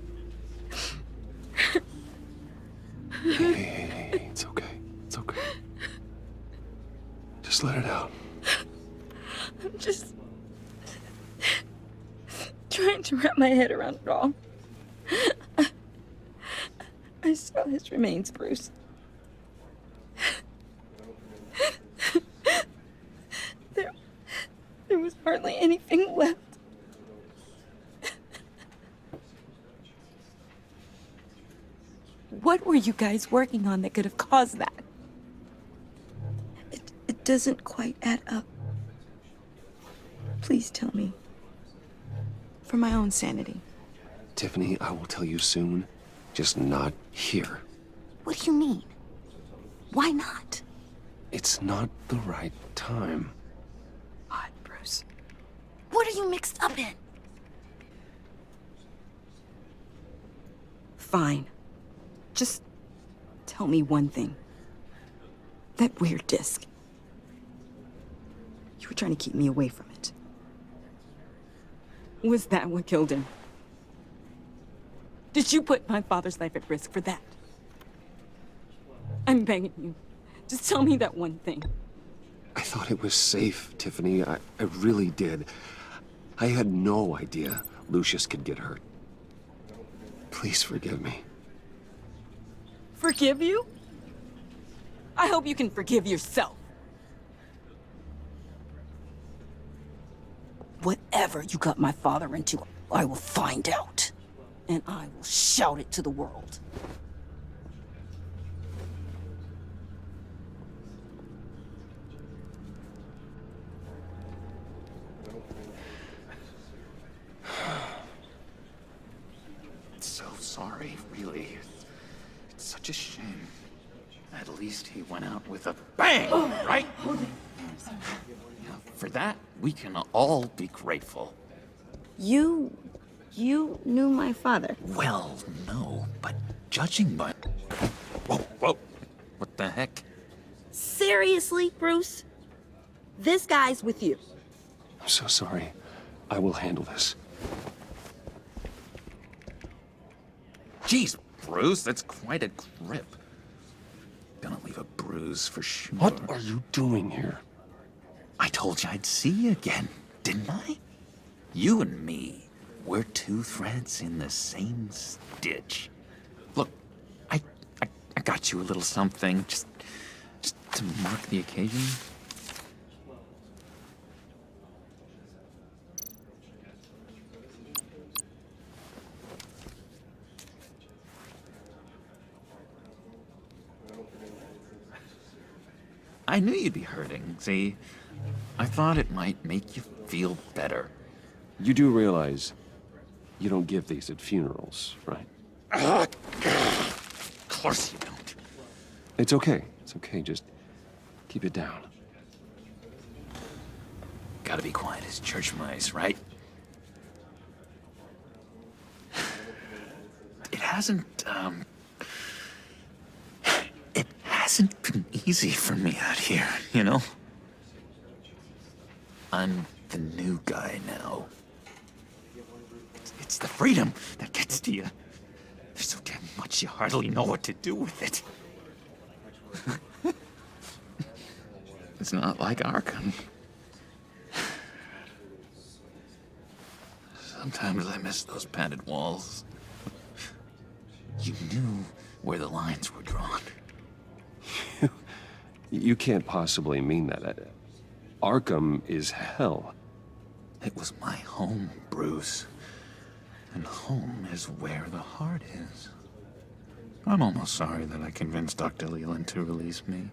Hey, it's okay. It's okay. Just let it out. I'm just trying to wrap my head around it all. I saw his remains, Bruce. There was hardly anything left. What were you guys working on that could have caused that? It doesn't quite add up. Please tell me. For my own sanity. Tiffany, I will tell you soon. Just not here. What do you mean? Why not? It's not the right time. Odd, Bruce. What are you mixed up in? Fine. Just tell me one thing. That weird disc. You were trying to keep me away from it. Was that what killed him? Did you put my father's life at risk for that? I'm begging you. Just tell me that one thing. I thought it was safe, Tiffany. I really did. I had no idea Lucius could get hurt. Please forgive me. Forgive you? I hope you can forgive yourself. Whatever you got my father into, I will find out. And I will shout it to the world. So sorry, really. It's such a shame. At least he went out with a bang, right? For that, we can all be grateful. You knew my father. Well, no, but judging by... Whoa. What the heck? Seriously, Bruce? This guy's with you. I'm so sorry. I will handle this. Jeez, Bruce, that's quite a grip. Gonna leave a bruise for sure. What are you doing here? I told you I'd see you again, didn't I? You and me, we're two threads in the same stitch. Look, I got you a little something, just to mark the occasion. I knew you'd be hurting, see? I thought it might make you feel better. You do realize you don't give these at funerals, right? Of course you don't. It's okay. It's okay. Just keep it down. Gotta be quiet as church mice, right? It hasn't been easy for me out here, you know? I'm the new guy now. It's the freedom that gets to you. There's so damn much you hardly know what to do with it. It's not like Arkham. Sometimes I miss those padded walls. You knew where the lines were drawn. You can't possibly mean that. Arkham is hell. It was my home, Bruce. And home is where the heart is. I'm almost sorry that I convinced Dr. Leland to release me.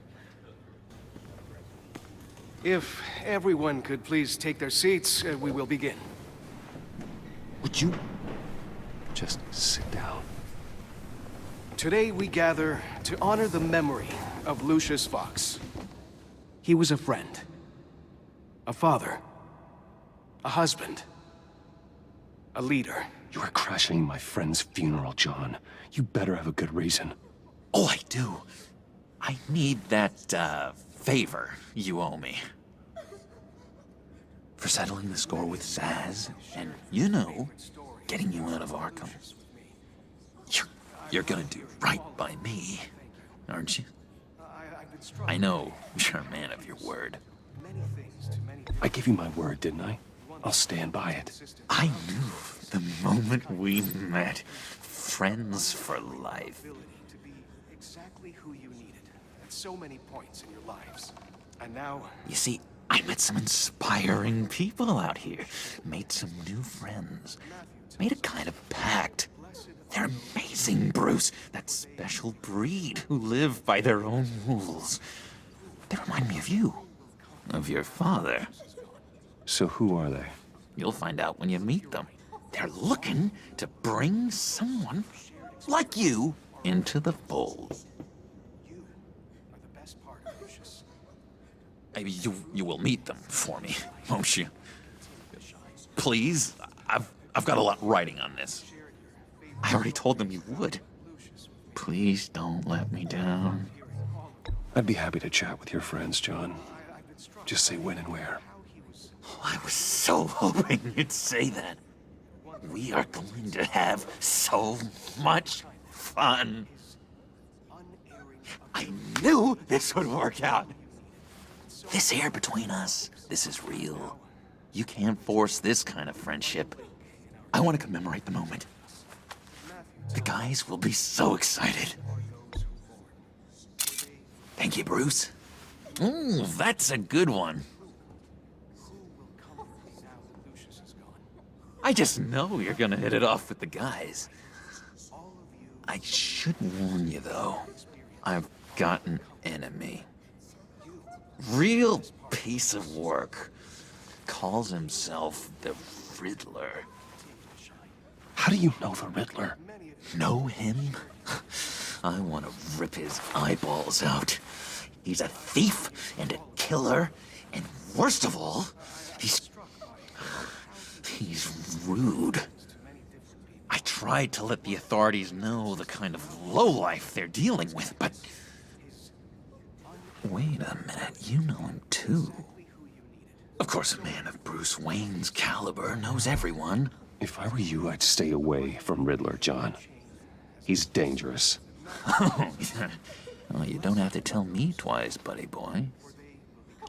If everyone could please take their seats, we will begin. Would you just sit down? Today we gather to honor the memory of Lucius Fox. He was a friend, a father, a husband, a leader. You are crashing my friend's funeral, John. You better have a good reason. Oh, I do. I need that, favor you owe me. For settling the score with Zaz, and, you know, getting you out of Arkham. You're gonna do right by me, aren't you? I know you're a man of your word. I gave you my word, didn't I? I'll stand by it. I knew the moment we met. Friends for life. To be exactly who you needed at so many points in your lives. And now... You see, I met some inspiring people out here. Made some new friends. Made a kind of pact. They're amazing, Bruce. That special breed who live by their own rules. They remind me of you. Of your father. So who are they? You'll find out when you meet them. They're looking to bring someone like you into the fold. You are the best part of Lucius. Maybe you will meet them for me, won't you? Please, I've got a lot riding on this. I already told them you would. Please don't let me down. I'd be happy to chat with your friends, John. Just say when and where. Oh, I was so hoping you'd say that. We are going to have so much fun. I knew this would work out. This air between us, this is real. You can't force this kind of friendship. I want to commemorate the moment. The guys will be so excited. Thank you, Bruce. Ooh, that's a good one. I just know you're gonna hit it off with the guys. I should warn you, though. I've got an enemy. Real piece of work. Calls himself the Riddler. How do you know the Riddler? Know him? I want to rip his eyeballs out. He's a thief and a killer, and worst of all, he's rude. I tried to let the authorities know the kind of lowlife they're dealing with, but... Wait a minute, you know him too. Of course, a man of Bruce Wayne's caliber knows everyone. If I were you, I'd stay away from Riddler, John. He's dangerous. Well, you don't have to tell me twice, buddy boy.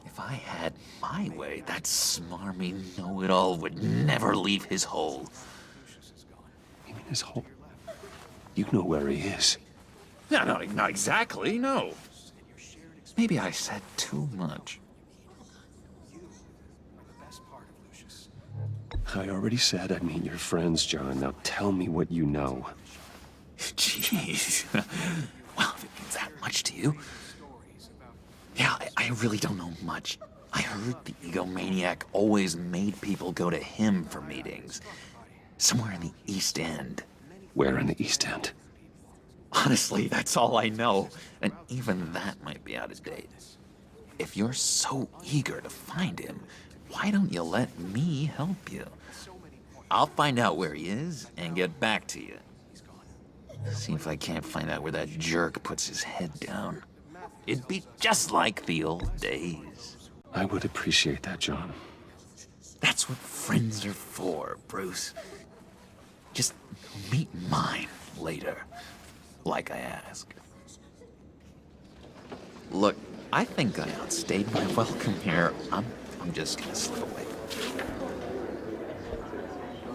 If I had my way, that smarmy know-it-all would never leave his hole. You mean his hole? You know where he is. No, not exactly, no. Maybe I said too much. I already said I'd meet your friends, John. Now tell me what you know. Jeez. Well, if it means that much to you. Yeah, I really don't know much. I heard the egomaniac always made people go to him for meetings. Somewhere in the East End. Where in the East End? Honestly, that's all I know. And even that might be out of date. If you're so eager to find him, why don't you let me help you? I'll find out where he is and get back to you. See if I can't find out where that jerk puts his head down. It'd be just like the old days. I would appreciate that, John. That's what friends are for, Bruce. Just meet mine later, like I asked. Look, I think I outstayed my welcome here. I'm just gonna slip away.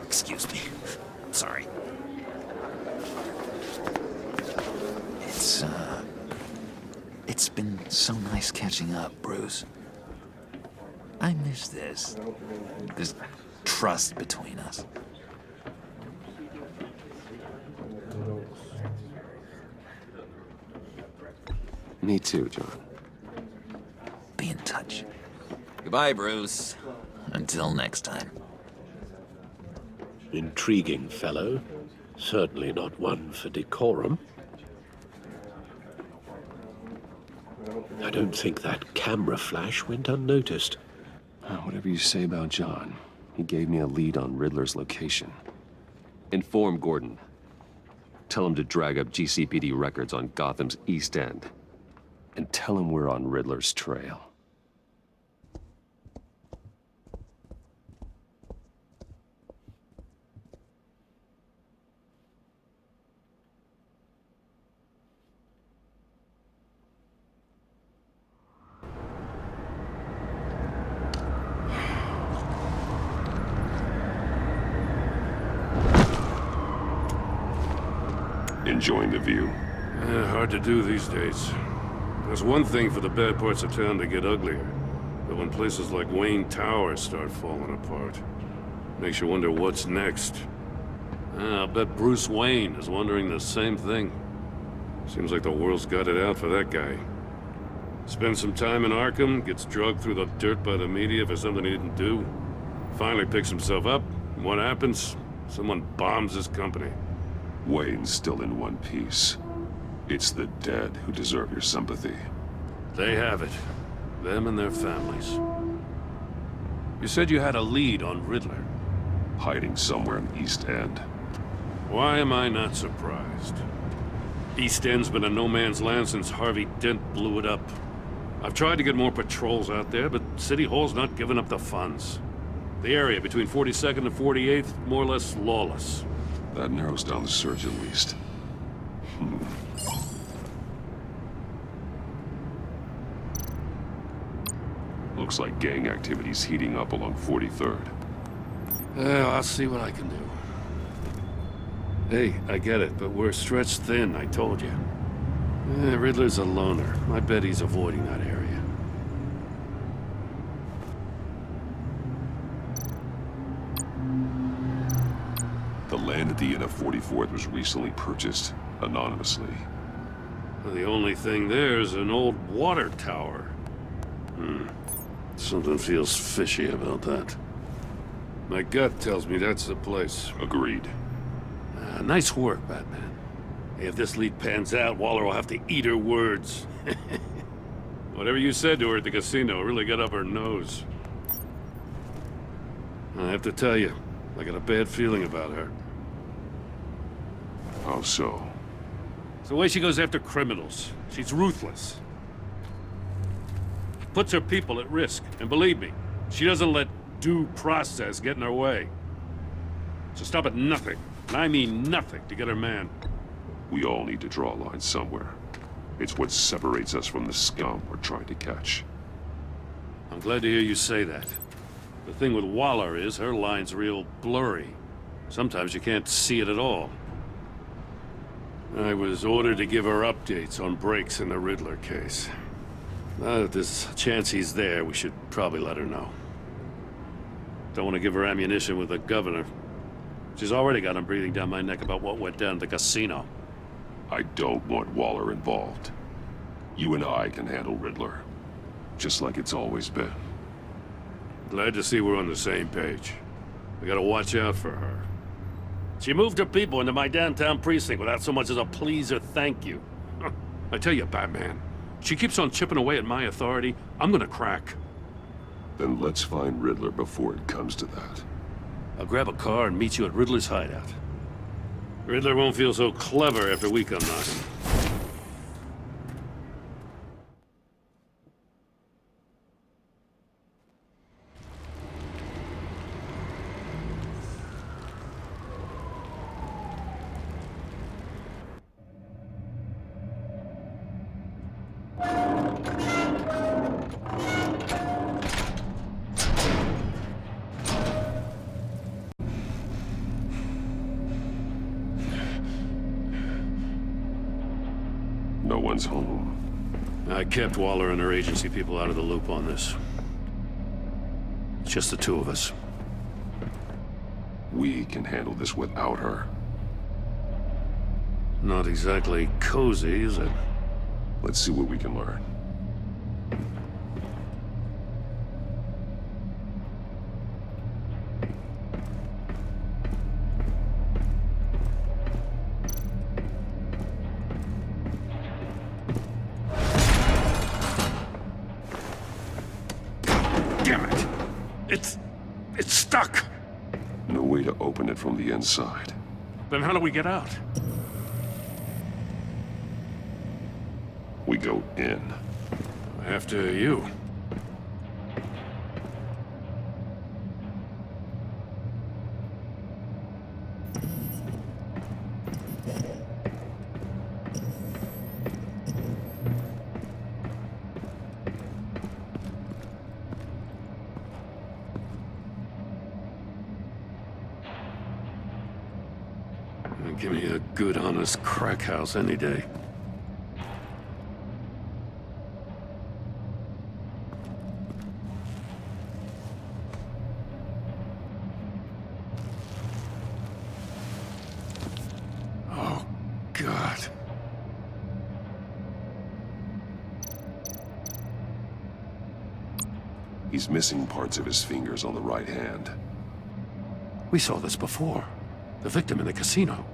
Excuse me. I'm sorry. It's been so nice catching up, Bruce. I miss this trust between us. Me too, John. Be in touch. Goodbye, Bruce. Until next time. Intriguing fellow. Certainly not one for decorum. I don't think that camera flash went unnoticed. Whatever you say about John, he gave me a lead on Riddler's location. Inform Gordon. Tell him to drag up GCPD records on Gotham's East End. And tell him we're on Riddler's trail. Enjoying the view? Hard to do these days. There's one thing for the bad parts of town to get uglier, but when places like Wayne Tower start falling apart, makes you wonder what's next. I'll bet Bruce Wayne is wondering the same thing. Seems like the world's got it out for that guy. Spends some time in Arkham, gets drugged through the dirt by the media for something he didn't do. Finally picks himself up, and what happens? Someone bombs his company. Wayne's still in one piece. It's the dead who deserve your sympathy. They have it. Them and their families. You said you had a lead on Riddler. Hiding somewhere in East End. Why am I not surprised? East End's been a no-man's land since Harvey Dent blew it up. I've tried to get more patrols out there, but City Hall's not giving up the funds. The area between 42nd and 48th, more or less lawless. That narrows down the search at least. Looks like gang activity's heating up along 43rd. I'll see what I can do. Hey, I get it, but we're stretched thin, I told you. Riddler's a loner. I bet he's avoiding that area. The land at the end of 44th was recently purchased anonymously. The only thing there is an old water tower. Something feels fishy about that. My gut tells me that's the place. Agreed. Nice work, Batman. If this lead pans out, Waller will have to eat her words. Whatever you said to her at the casino really got up her nose. I have to tell you, I got a bad feeling about her. How so? It's the way she goes after criminals. She's ruthless. Puts her people at risk. And believe me, she doesn't let due process get in her way. So stop at nothing, and I mean nothing, to get her man. We all need to draw a line somewhere. It's what separates us from the scum we're trying to catch. I'm glad to hear you say that. The thing with Waller is her line's real blurry. Sometimes you can't see it at all. I was ordered to give her updates on breaks in the Riddler case. Now that there's a chance he's there, we should probably let her know. Don't want to give her ammunition with the governor. She's already got him breathing down my neck about what went down at the casino. I don't want Waller involved. You and I can handle Riddler. Just like it's always been. Glad to see we're on the same page. We gotta watch out for her. She moved her people into my downtown precinct without so much as a please or thank you. I tell you, Batman, she keeps on chipping away at my authority, I'm gonna crack. Then let's find Riddler before it comes to that. I'll grab a car and meet you at Riddler's hideout. Riddler won't feel so clever after we come knocking. No one's home. I kept Waller and her agency people out of the loop on this. It's just the two of us. We can handle this without her. Not exactly cozy, is it? Let's see what we can learn. It's stuck! No way to open it from the inside. Then how do we get out? We go in. After you. Give me a good, honest crack house any day. Oh, God. He's missing parts of his fingers on the right hand. We saw this before. The victim in the casino.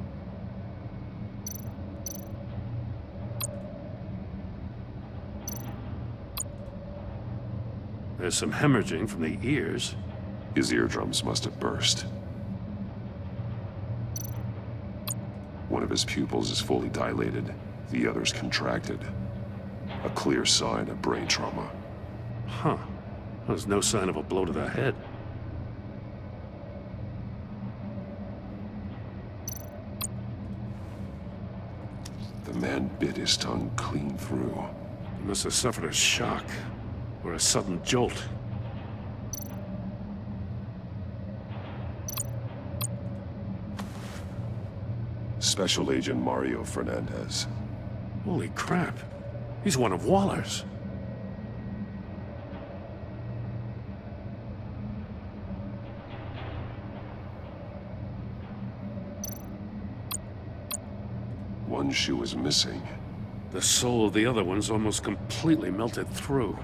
There's some hemorrhaging from the ears. His eardrums must have burst. One of his pupils is fully dilated, the other's contracted. A clear sign of brain trauma. Huh. There's no sign of a blow to the head. The man bit his tongue clean through. He must have suffered a shock. Or a sudden jolt. Special Agent Mario Fernandez. Holy crap. He's one of Waller's. One shoe is missing. The sole of the other one's almost completely melted through.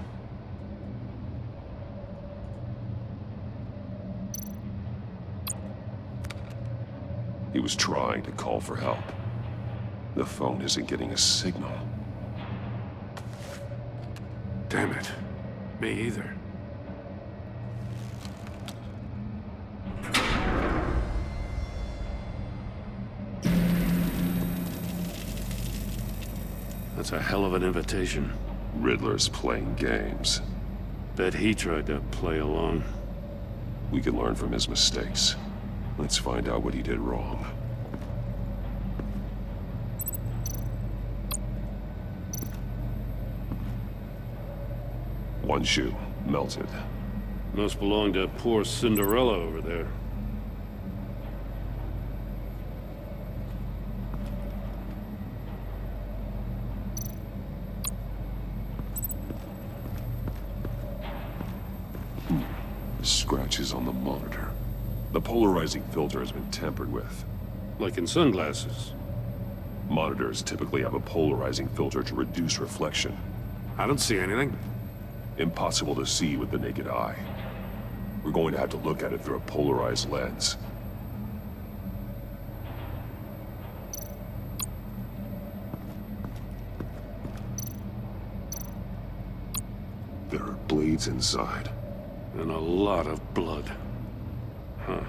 He was trying to call for help. The phone isn't getting a signal. Damn it. Me either. That's a hell of an invitation. Riddler's playing games. Bet he tried to play along. We can learn from his mistakes. Let's find out what he did wrong. One shoe, melted. Must belong to poor Cinderella over there. Scratches on the monitor. The polarizing filter has been tampered with. Like in sunglasses. Monitors typically have a polarizing filter to reduce reflection. I don't see anything. Impossible to see with the naked eye. We're going to have to look at it through a polarized lens. There are blades inside. And a lot of blood. Huh.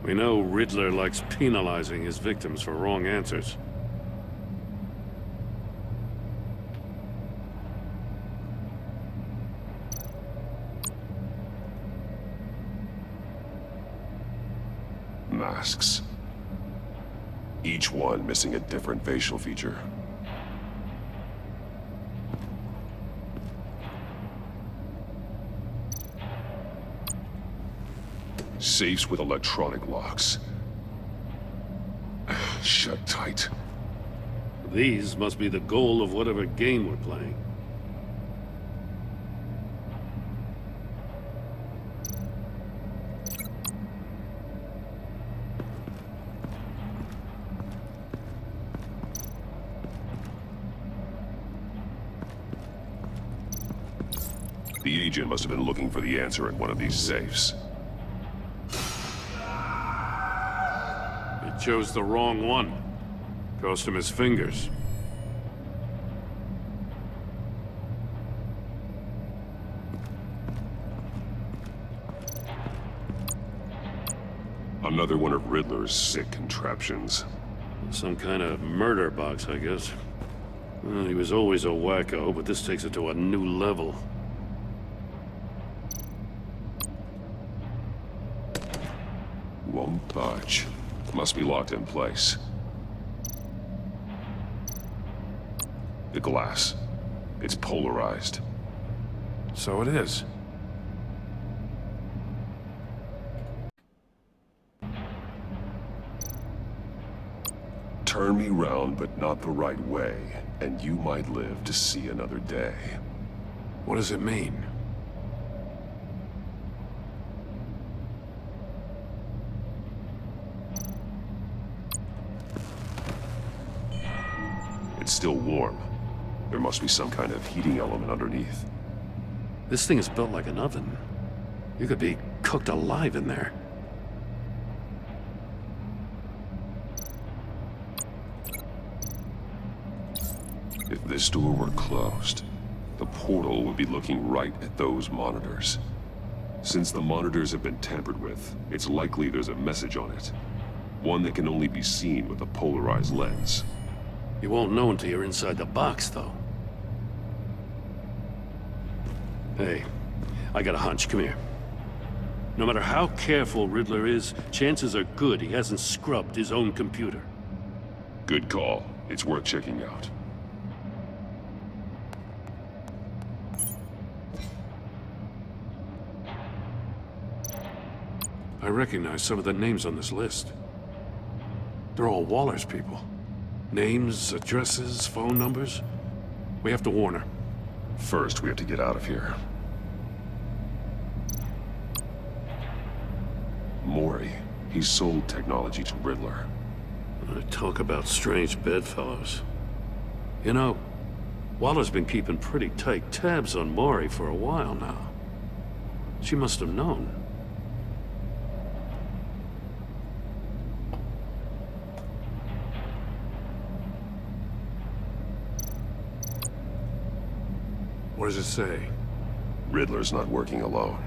We know Riddler likes penalizing his victims for wrong answers. Masks. Each one missing a different facial feature. Safes with electronic locks. Shut tight. These must be the goal of whatever game we're playing. The agent must have been looking for the answer in one of these safes. He chose the wrong one. Cost him his fingers. Another one of Riddler's sick contraptions. Some kind of murder box, I guess. Well, he was always a wacko, but this takes it to a new level. Won't budge. Must be locked in place. The glass. It's polarized. So it is. Turn me round, but not the right way, and you might live to see another day. What does it mean? It's still warm. There must be some kind of heating element underneath. This thing is built like an oven. You could be cooked alive in there. If this door were closed, the portal would be looking right at those monitors. Since the monitors have been tampered with, it's likely there's a message on it. One that can only be seen with a polarized lens. You won't know until you're inside the box, though. Hey, I got a hunch. Come here. No matter how careful Riddler is, chances are good he hasn't scrubbed his own computer. Good call. It's worth checking out. I recognize some of the names on this list. They're all Waller's people. Names, addresses, phone numbers. We have to warn her. First, we have to get out of here. Maury. He sold technology to Riddler. Talk about strange bedfellows. You know, Waller's been keeping pretty tight tabs on Maury for a while now. She must have known. What does it say? Riddler's not working alone.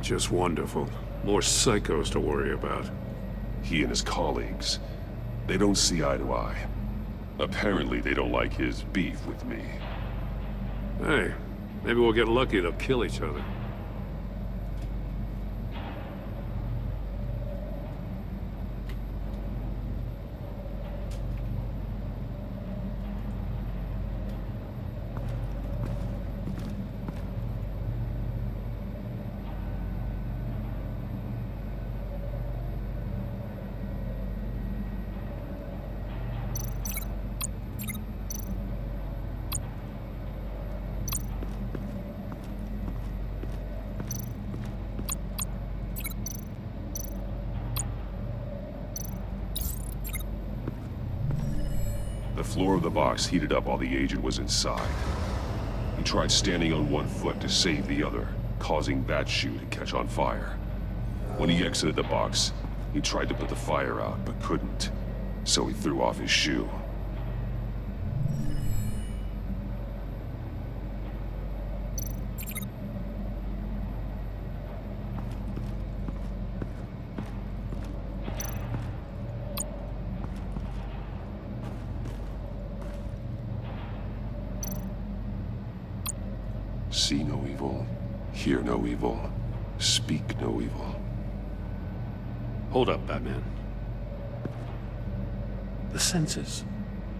Just wonderful. More psychos to worry about. He and his colleagues, they don't see eye to eye. Apparently, they don't like his beef with me. Hey, maybe we'll get lucky to kill each other. The floor of the box heated up while the agent was inside. He tried standing on one foot to save the other, causing that shoe to catch on fire. When he exited the box, he tried to put the fire out, but couldn't. So he threw off his shoe. See no evil, hear no evil, speak no evil. Hold up, Batman. The senses.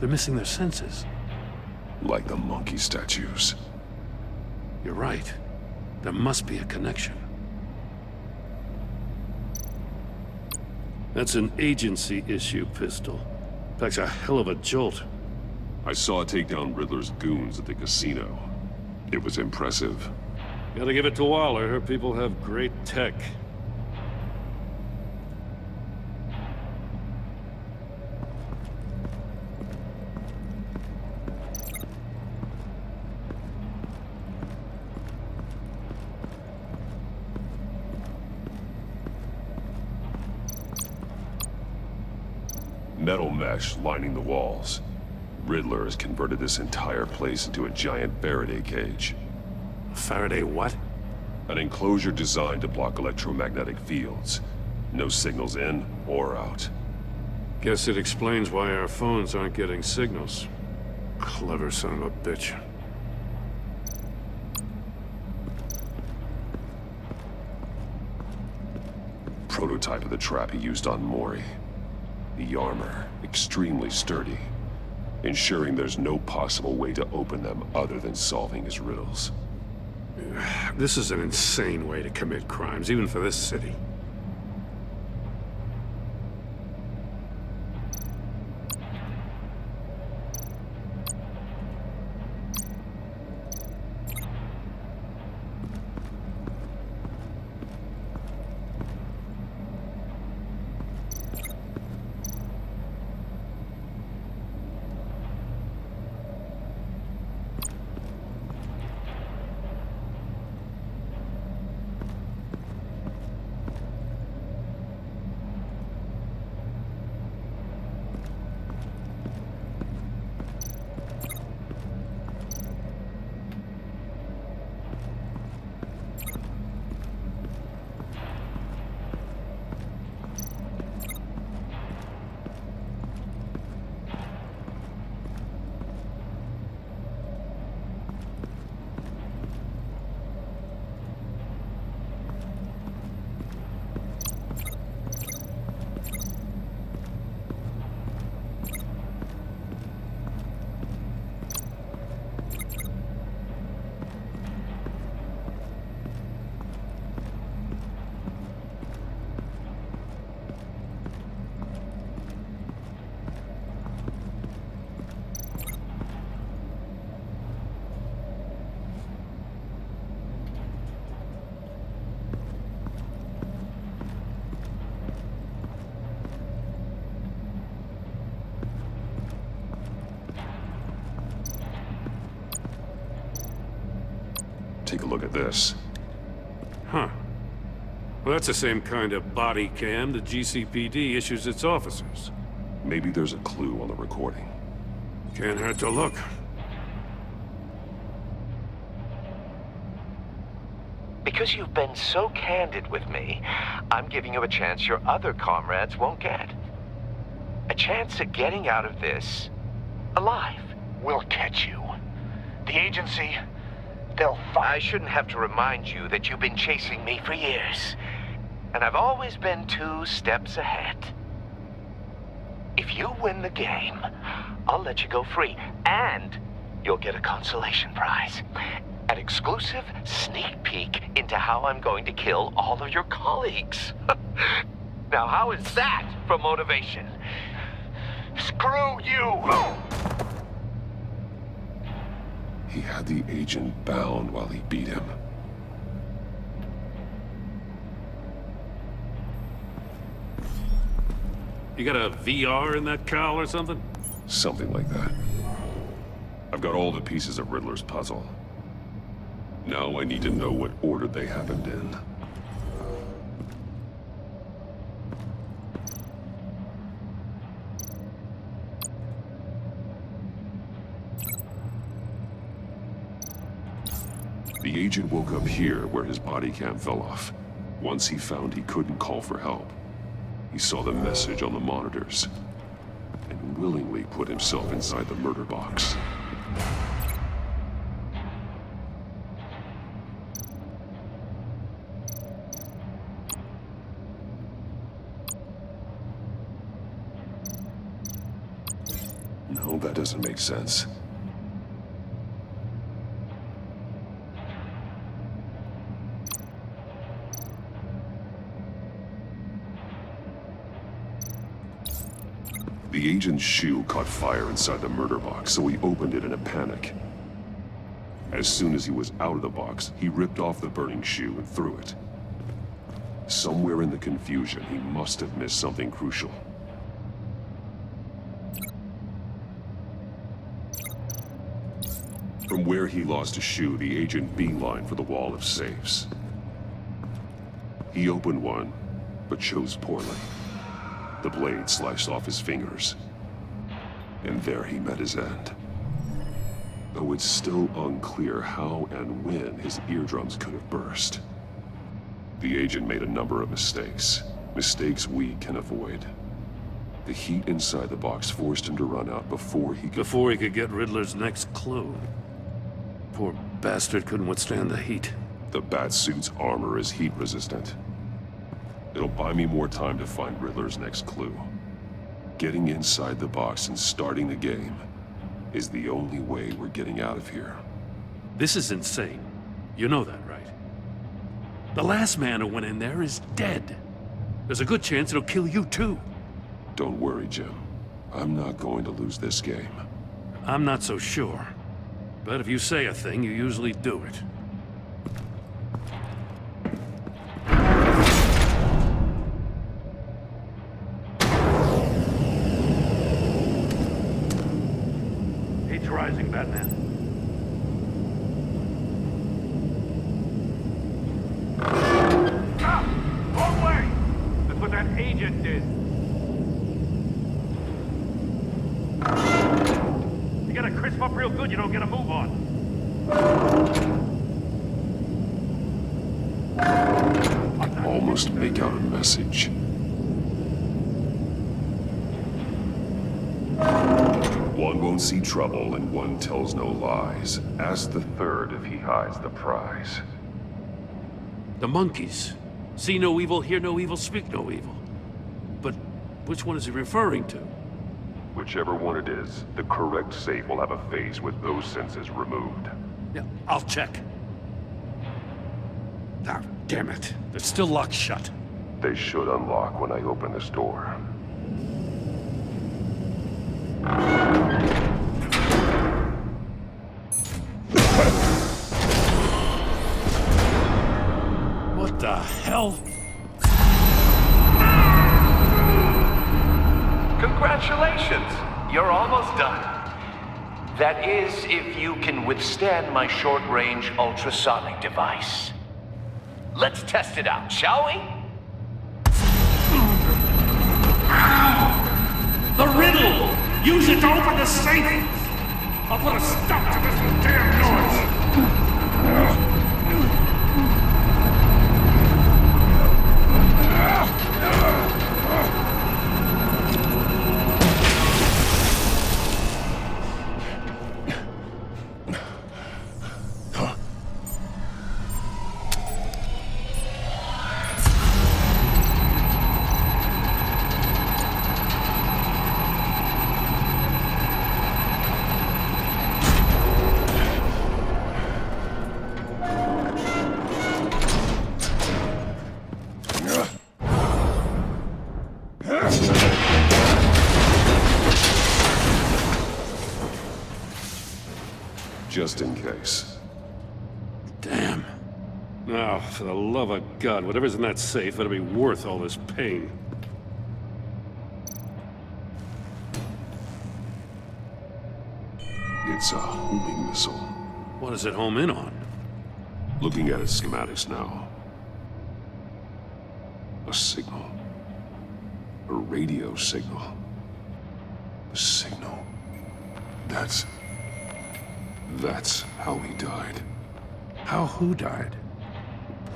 They're missing their senses. Like the monkey statues. You're right. There must be a connection. That's an agency issue pistol. Packs a hell of a jolt. I saw it take down Riddler's goons at the casino. It was impressive. Gotta give it to Waller. Her people have great tech. Metal mesh lining the walls. Riddler has converted this entire place into a giant Faraday cage. Faraday what? An enclosure designed to block electromagnetic fields. No signals in or out. Guess it explains why our phones aren't getting signals. Clever son of a bitch. Prototype of the trap he used on Mori. The armor, extremely sturdy, ensuring there's no possible way to open them other than solving his riddles. This is an insane way to commit crimes, even for this city. Take a look at this. Huh. Well, that's the same kind of body cam the GCPD issues its officers. Maybe there's a clue on the recording. Can't hurt to look. Because you've been so candid with me, I'm giving you a chance your other comrades won't get. A chance at getting out of this alive. We'll catch you. The agency, they'll find... I shouldn't have to remind you that you've been chasing me for years. And I've always been 2 steps ahead. If you win the game, I'll let you go free. And you'll get a consolation prize. An exclusive sneak peek into how I'm going to kill all of your colleagues. Now, how is that for motivation? Screw you! He had the agent bound while he beat him. You got a VR in that cowl or something? Something like that. I've got all the pieces of Riddler's puzzle. Now I need to know what order they happened in. The agent woke up here where his body cam fell off. Once he found he couldn't call for help, he saw the message on the monitors and willingly put himself inside the murder box. No, that doesn't make sense. The agent's shoe caught fire inside the murder box, so he opened it in a panic. As soon as he was out of the box, he ripped off the burning shoe and threw it. Somewhere in the confusion, he must have missed something crucial. From where he lost a shoe, the agent beelined for the wall of safes. He opened one, but chose poorly. The blade sliced off his fingers, and there he met his end. Though it's still unclear how and when his eardrums could have burst. The agent made a number of mistakes. Mistakes we can avoid. The heat inside the box forced him to run out before he could get Riddler's next clue. Poor bastard couldn't withstand the heat. The Batsuit's armor is heat resistant. It'll buy me more time to find Riddler's next clue. Getting inside the box and starting the game is the only way we're getting out of here. This is insane. You know that, right? The last man who went in there is dead. There's a good chance it'll kill you too. Don't worry, Jim. I'm not going to lose this game. I'm not so sure. But if you say a thing, you usually do it. Heat's rising, Batman. Stop! Wrong way! That's what that agent did. You gotta crisp up real good, you don't get a move on. I can almost make out a message. One won't see trouble and one tells no lies. Ask the third if he hides the prize. The monkeys. See no evil, hear no evil, speak no evil. But which one is he referring to? Whichever one it is, the correct safe will have a face with those senses removed. Yeah, I'll check. Ah, damn it. They're still locked shut. They should unlock when I open this door. What the hell? Congratulations! You're almost done. That is, if you can withstand my short-range ultrasonic device. Let's test it out, shall we? The riddle! Use it to open the safe! I'll put a stop to this damn noise! just in case. Damn. Now, for the love of God, whatever's in that safe better be worth all this pain. It's a homing missile. What does it home in on? Looking at its schematics now. A signal. A radio signal. A signal. That's how he died. How who died?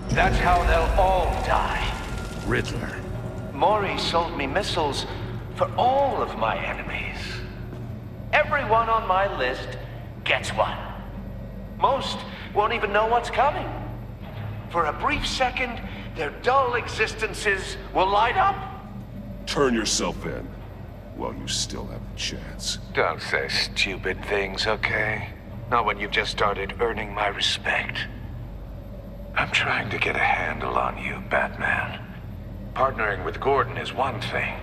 That's how they'll all die. Riddler. Maury sold me missiles for all of my enemies. Everyone on my list gets one. Most won't even know what's coming. For a brief second, their dull existences will light up. Turn yourself in while you still have a chance. Don't say stupid things, okay? Not when you've just started earning my respect. I'm trying to get a handle on you, Batman. Partnering with Gordon is one thing.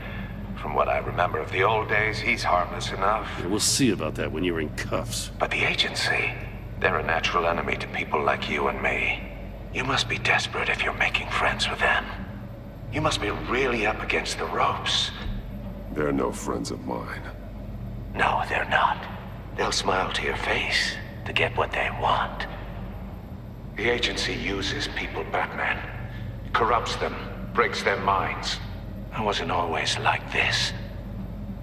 From what I remember of the old days, he's harmless enough. Yeah, we'll see about that when you're in cuffs. But the agency, they're a natural enemy to people like you and me. You must be desperate if you're making friends with them. You must be really up against the ropes. They're no friends of mine. No, they're not. They'll smile to your face to get what they want. The agency uses people, Batman. Corrupts them, breaks their minds. I wasn't always like this.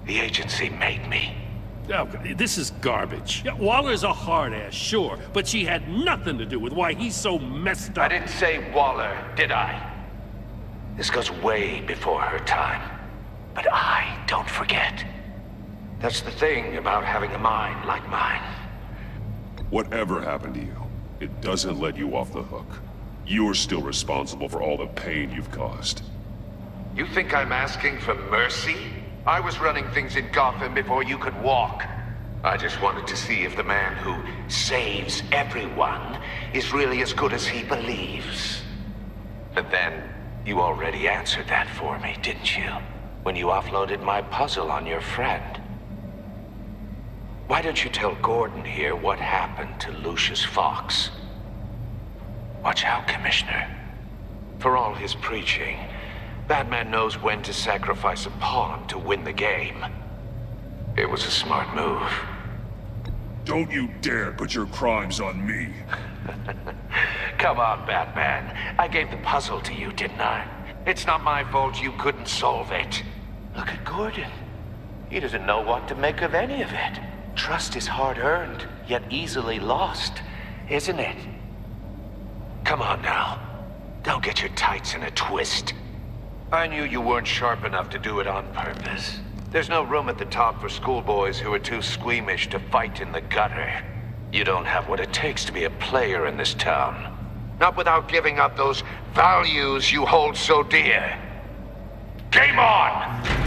The agency made me. Oh, this is garbage. Yeah, Waller's a hard-ass, sure, but she had nothing to do with why he's so messed up. I didn't say Waller, did I? This goes way before her time. But I don't forget. That's the thing about having a mind like mine. Whatever happened to you, it doesn't let you off the hook. You're still responsible for all the pain you've caused. You think I'm asking for mercy? I was running things in Gotham before you could walk. I just wanted to see if the man who saves everyone is really as good as he believes. But then, you already answered that for me, didn't you? When you offloaded my puzzle on your friend. Why don't you tell Gordon here what happened to Lucius Fox? Watch out, Commissioner. For all his preaching, Batman knows when to sacrifice a pawn to win the game. It was a smart move. Don't you dare put your crimes on me. Come on, Batman. I gave the puzzle to you, didn't I? It's not my fault you couldn't solve it. Look at Gordon. He doesn't know what to make of any of it. Trust is hard-earned, yet easily lost, isn't it? Come on now. Don't get your tights in a twist. I knew you weren't sharp enough to do it on purpose. There's no room at the top for schoolboys who are too squeamish to fight in the gutter. You don't have what it takes to be a player in this town. Not without giving up those values you hold so dear. Game on!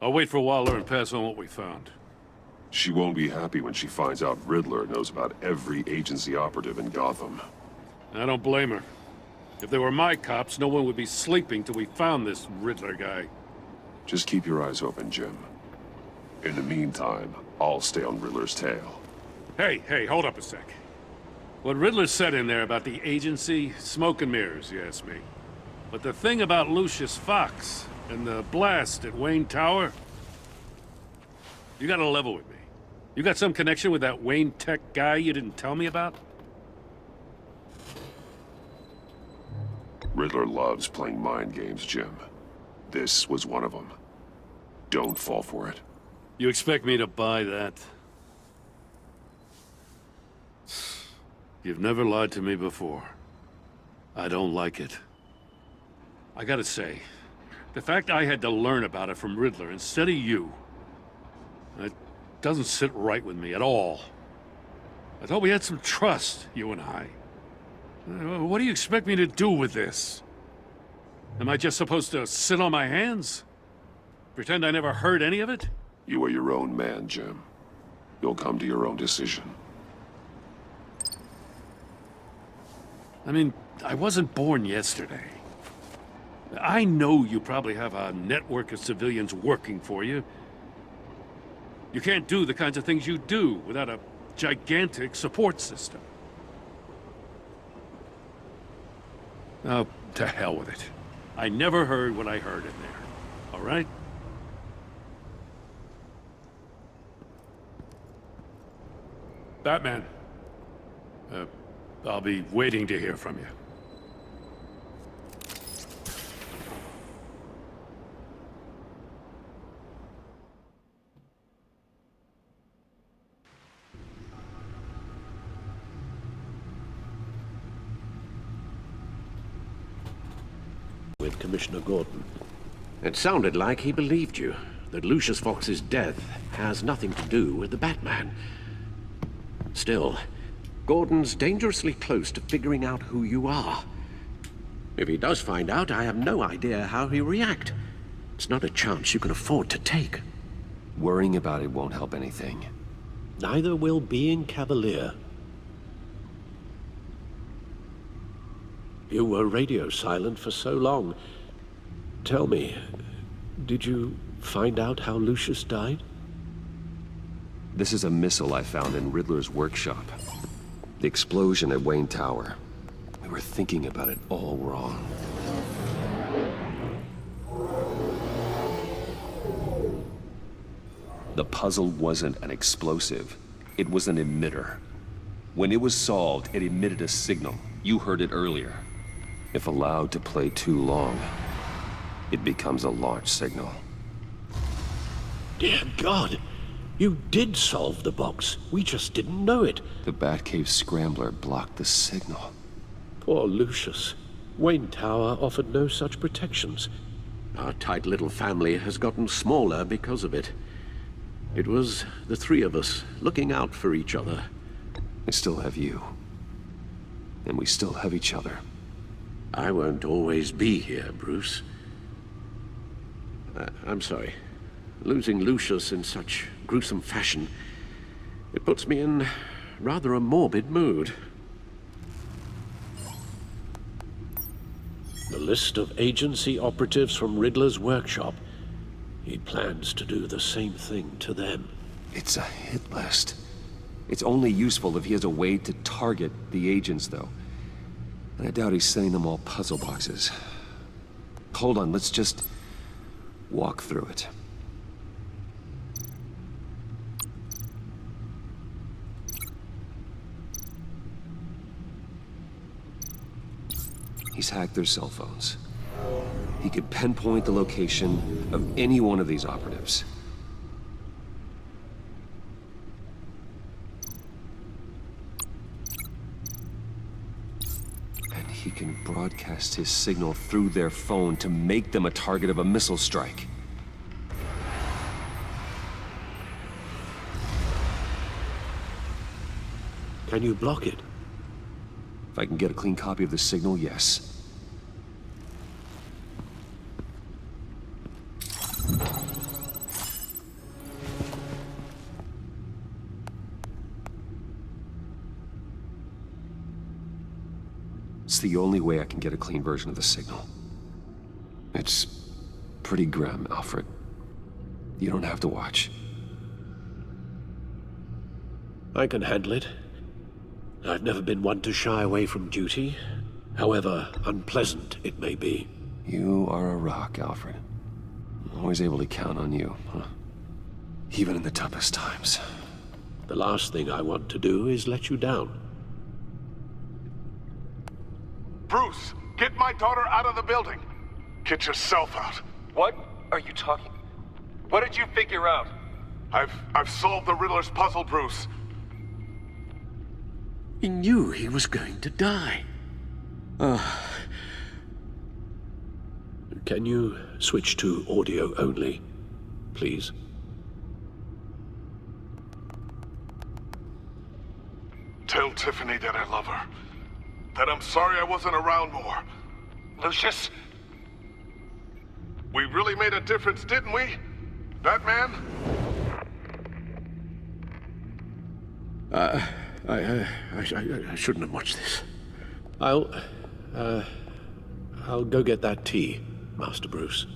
I'll wait for Waller and pass on what we found. She won't be happy when she finds out Riddler knows about every agency operative in Gotham. I don't blame her. If they were my cops, no one would be sleeping till we found this Riddler guy. Just keep your eyes open, Jim. In the meantime, I'll stay on Riddler's tail. Hey, hold up a sec. What Riddler said in there about the agency, smoke and mirrors, you ask me. But the thing about Lucius Fox and the blast at Wayne Tower, you gotta level with me. You got some connection with that Wayne Tech guy you didn't tell me about? Riddler loves playing mind games, Jim. This was one of them. Don't fall for it. You expect me to buy that? You've never lied to me before. I don't like it. I gotta say, the fact I had to learn about it from Riddler instead of you, it doesn't sit right with me at all. I thought we had some trust, you and I. What do you expect me to do with this? Am I just supposed to sit on my hands? Pretend I never heard any of it? You are your own man, Jim. You'll come to your own decision. I mean, I wasn't born yesterday. I know you probably have a network of civilians working for you. You can't do the kinds of things you do without a gigantic support system. Oh, to hell with it. I never heard what I heard in there. All right? Batman. I'll be waiting to hear from you. With Commissioner Gordon. It sounded like he believed you, that Lucius Fox's death has nothing to do with the Batman. Still, Gordon's dangerously close to figuring out who you are. If he does find out, I have no idea how he'll react. It's not a chance you can afford to take. Worrying about it won't help anything. Neither will being cavalier. You were radio silent for so long. Tell me, did you find out how Lucius died? This is a missile I found in Riddler's workshop. The explosion at Wayne Tower. We were thinking about it all wrong. The puzzle wasn't an explosive. It was an emitter. When it was solved, it emitted a signal. You heard it earlier. If allowed to play too long, it becomes a launch signal. Dear God, you did solve the box. We just didn't know it. The Batcave scrambler blocked the signal. Poor Lucius. Wayne Tower offered no such protections. Our tight little family has gotten smaller because of it. It was the three of us looking out for each other. I still have you. And we still have each other. I won't always be here, Bruce. I'm sorry. Losing Lucius in such gruesome fashion, it puts me in rather a morbid mood. The list of agency operatives from Riddler's workshop. He plans to do the same thing to them. It's a hit list. It's only useful if he has a way to target the agents, though. And I doubt he's sending them all puzzle boxes. Hold on, let's just walk through it. He's hacked their cell phones. He could pinpoint the location of any one of these operatives. And he can broadcast his signal through their phone to make them a target of a missile strike. Can you block it? If I can get a clean copy of the signal, yes. It's the only way I can get a clean version of the signal. It's pretty grim, Alfred. You don't have to watch. I can handle it. I've never been one to shy away from duty, however unpleasant it may be. You are a rock, Alfred. I'm always able to count on you, huh? Even in the toughest times. The last thing I want to do is let you down. Bruce, get my daughter out of the building. Get yourself out. What are you talking? What did you figure out? I've solved the Riddler's puzzle, Bruce. He knew he was going to die. Can you switch to audio only, please? Tell Tiffany that I love her. That I'm sorry I wasn't around more. Lucius? We really made a difference, didn't we? Batman? I shouldn't have watched this. I'll go get that tea, Master Bruce.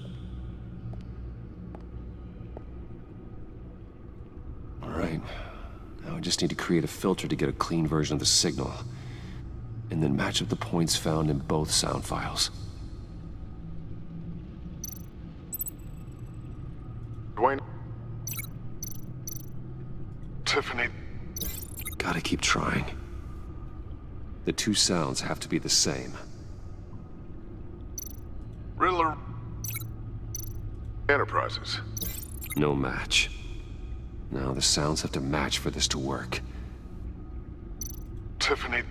All right. Now I just need to create a filter to get a clean version of the signal, and then match up the points found in both sound files. Dwayne. Tiffany. Gotta keep trying. The two sounds have to be the same. Riddler. Enterprises. No match. Now the sounds have to match for this to work. Tiffany.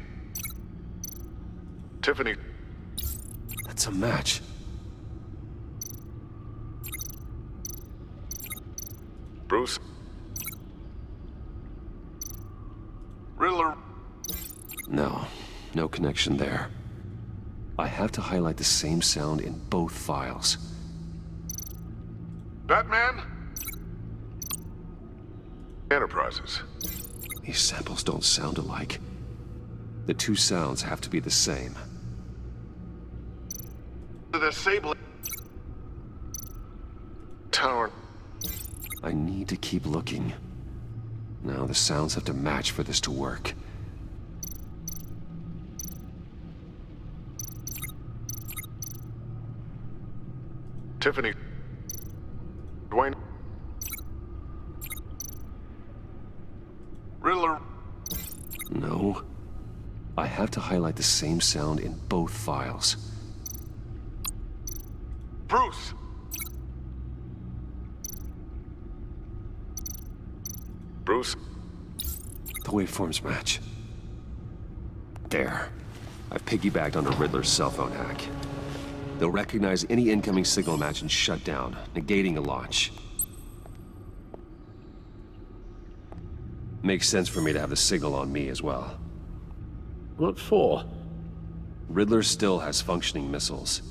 Tiffany. That's a match. Bruce. Riddler. No connection there. I have to highlight the same sound in both files. Batman? Enterprises. These samples don't sound alike. The two sounds have to be the same. The disabling tower. I need to keep looking. Now the sounds have to match for this to work. Tiffany. Dwayne. Riddler. No. I have to highlight the same sound in both files. Bruce. Bruce. The waveforms match. There. I've piggybacked onto Riddler's cell phone hack. They'll recognize any incoming signal match and shut down, negating a launch. Makes sense for me to have the signal on me as well. What for? Riddler still has functioning missiles.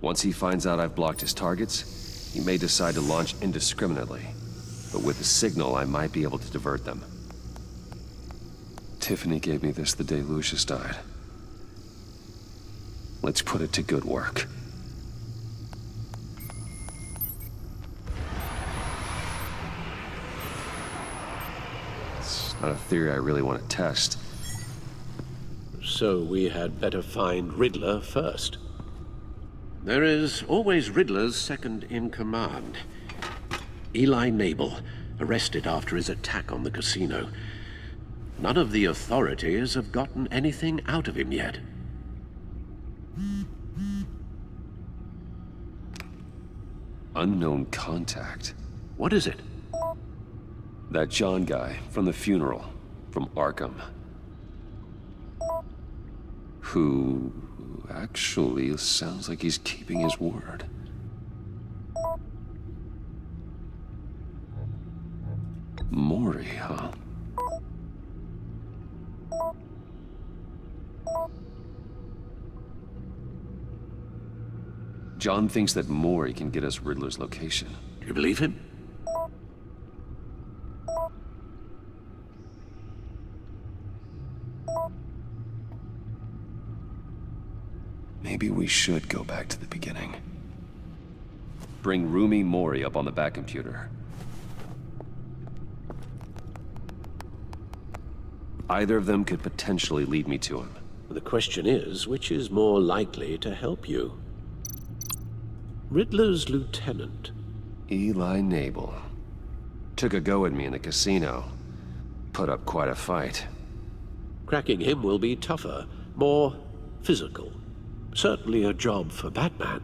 Once he finds out I've blocked his targets, he may decide to launch indiscriminately. But with the signal, I might be able to divert them. Tiffany gave me this the day Lucius died. Let's put it to good work. It's not a theory I really want to test. So we had better find Riddler first. There is always Riddler's second in command. Eli Nabel, arrested after his attack on the casino. None of the authorities have gotten anything out of him yet. Unknown contact. What is it? That John guy from the funeral, from Arkham. Who actually sounds like he's keeping his word. Maury, huh? John thinks that Maury can get us Riddler's location. Do you believe him? Maybe we should go back to the beginning. Bring Rumi Maury up on the back computer. Either of them could potentially lead me to him. The question is, which is more likely to help you? Riddler's lieutenant. Eli Nabel. Took a go at me in the casino. Put up quite a fight. Cracking him will be tougher, more physical. Certainly a job for Batman.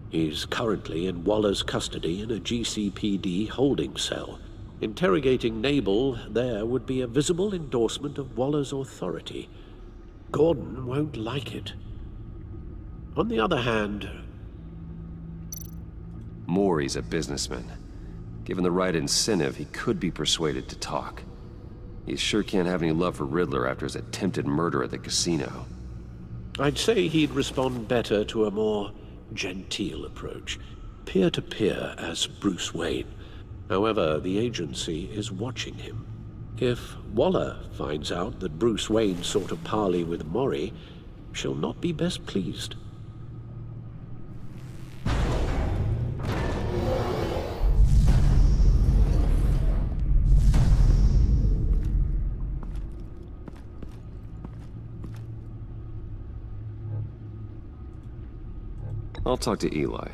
He's currently in Waller's custody in a GCPD holding cell. Interrogating Nabel there would be a visible endorsement of Waller's authority. Gordon won't like it. On the other hand... Maury's a businessman. Given the right incentive, he could be persuaded to talk. He sure can't have any love for Riddler after his attempted murder at the casino. I'd say he'd respond better to a more genteel approach. Peer-to-peer as Bruce Wayne. However, the agency is watching him. If Waller finds out that Bruce Wayne sought a parley with Mori, she'll not be best pleased. I'll talk to Eli.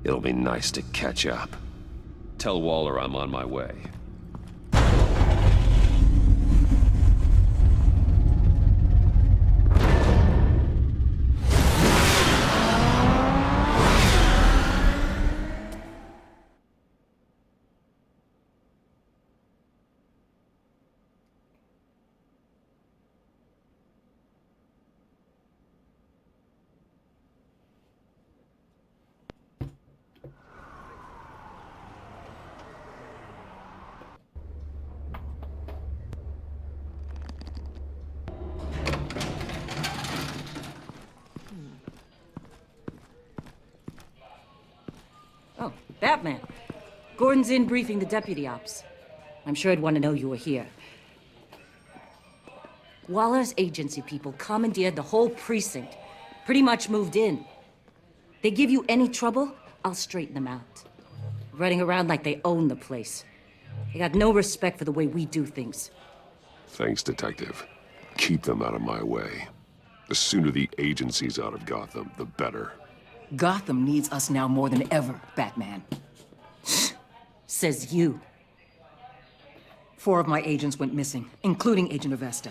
It'll be nice to catch up. Tell Waller I'm on my way. Oh, Batman. Gordon's in briefing the deputy ops. I'm sure I'd want to know you were here. Waller's agency people commandeered the whole precinct. Pretty much moved in. They give you any trouble, I'll straighten them out. Running around like they own the place. They got no respect for the way we do things. Thanks, Detective. Keep them out of my way. The sooner the agency's out of Gotham, the better. Gotham needs us now more than ever, Batman. Says you. 4 of my agents went missing, including Agent Avesta.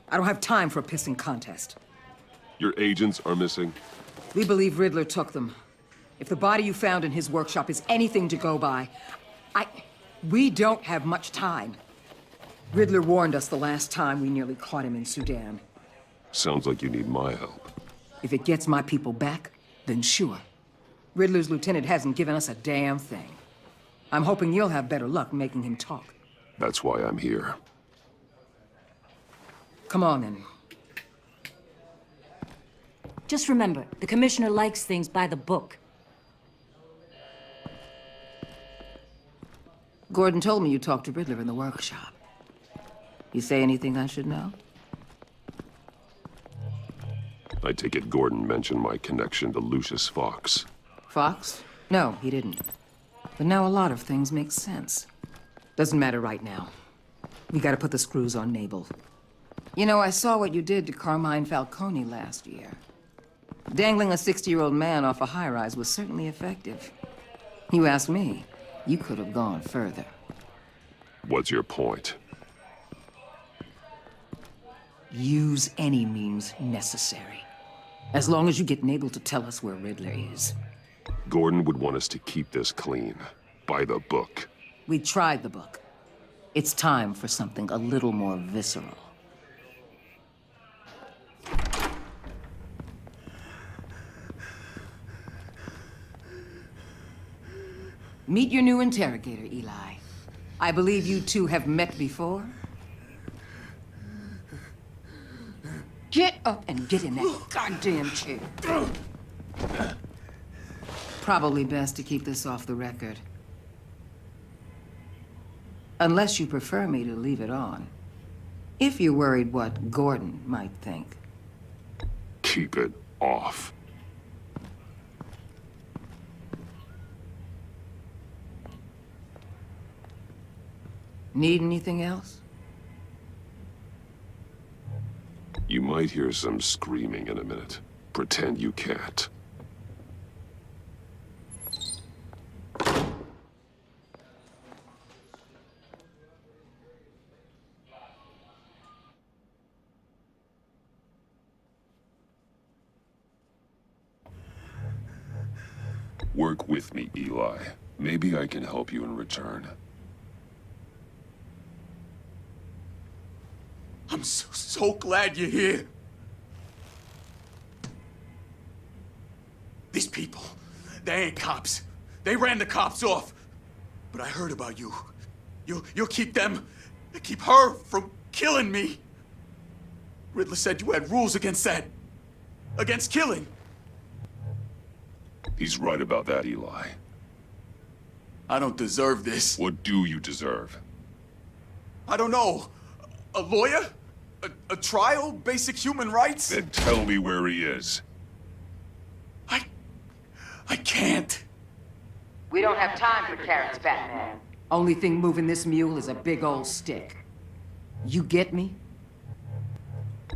I don't have time for a pissing contest. Your agents are missing? We believe Riddler took them. If the body you found in his workshop is anything to go by, we don't have much time. Riddler warned us the last time we nearly caught him in Sudan. Sounds like you need my help. If it gets my people back, then sure. Riddler's lieutenant hasn't given us a damn thing. I'm hoping you'll have better luck making him talk. That's why I'm here. Come on, then. Just remember, the commissioner likes things by the book. Gordon told me you talked to Riddler in the workshop. You say anything I should know? I take it Gordon mentioned my connection to Lucius Fox. Fox? No, he didn't. But now a lot of things make sense. Doesn't matter right now. We gotta put the screws on Mabel. You know, I saw what you did to Carmine Falcone last year. Dangling a 60-year-old man off a high-rise was certainly effective. You ask me, you could have gone further. What's your point? Use any means necessary. As long as you get Mabel to tell us where Riddler is. Gordon would want us to keep this clean. By the book. We tried the book. It's time for something a little more visceral. Meet your new interrogator, Eli. I believe you two have met before. Get up and get in that goddamn chair. Probably best to keep this off the record. Unless you prefer me to leave it on. If you're worried what Gordon might think. Keep it off. Need anything else? You might hear some screaming in a minute. Pretend you can't. Work with me, Eli. Maybe I can help you in return. I'm so glad you're here. These people, they ain't cops. They ran the cops off. But I heard about you. You'll keep them, keep her from killing me. Riddler said you had rules against that. Against killing. He's right about that, Eli. I don't deserve this. What do you deserve? I don't know. A lawyer? A trial? Basic human rights? Then tell me where he is. I can't. We don't have time for carrots, Batman. Only thing moving this mule is a big old stick. You get me?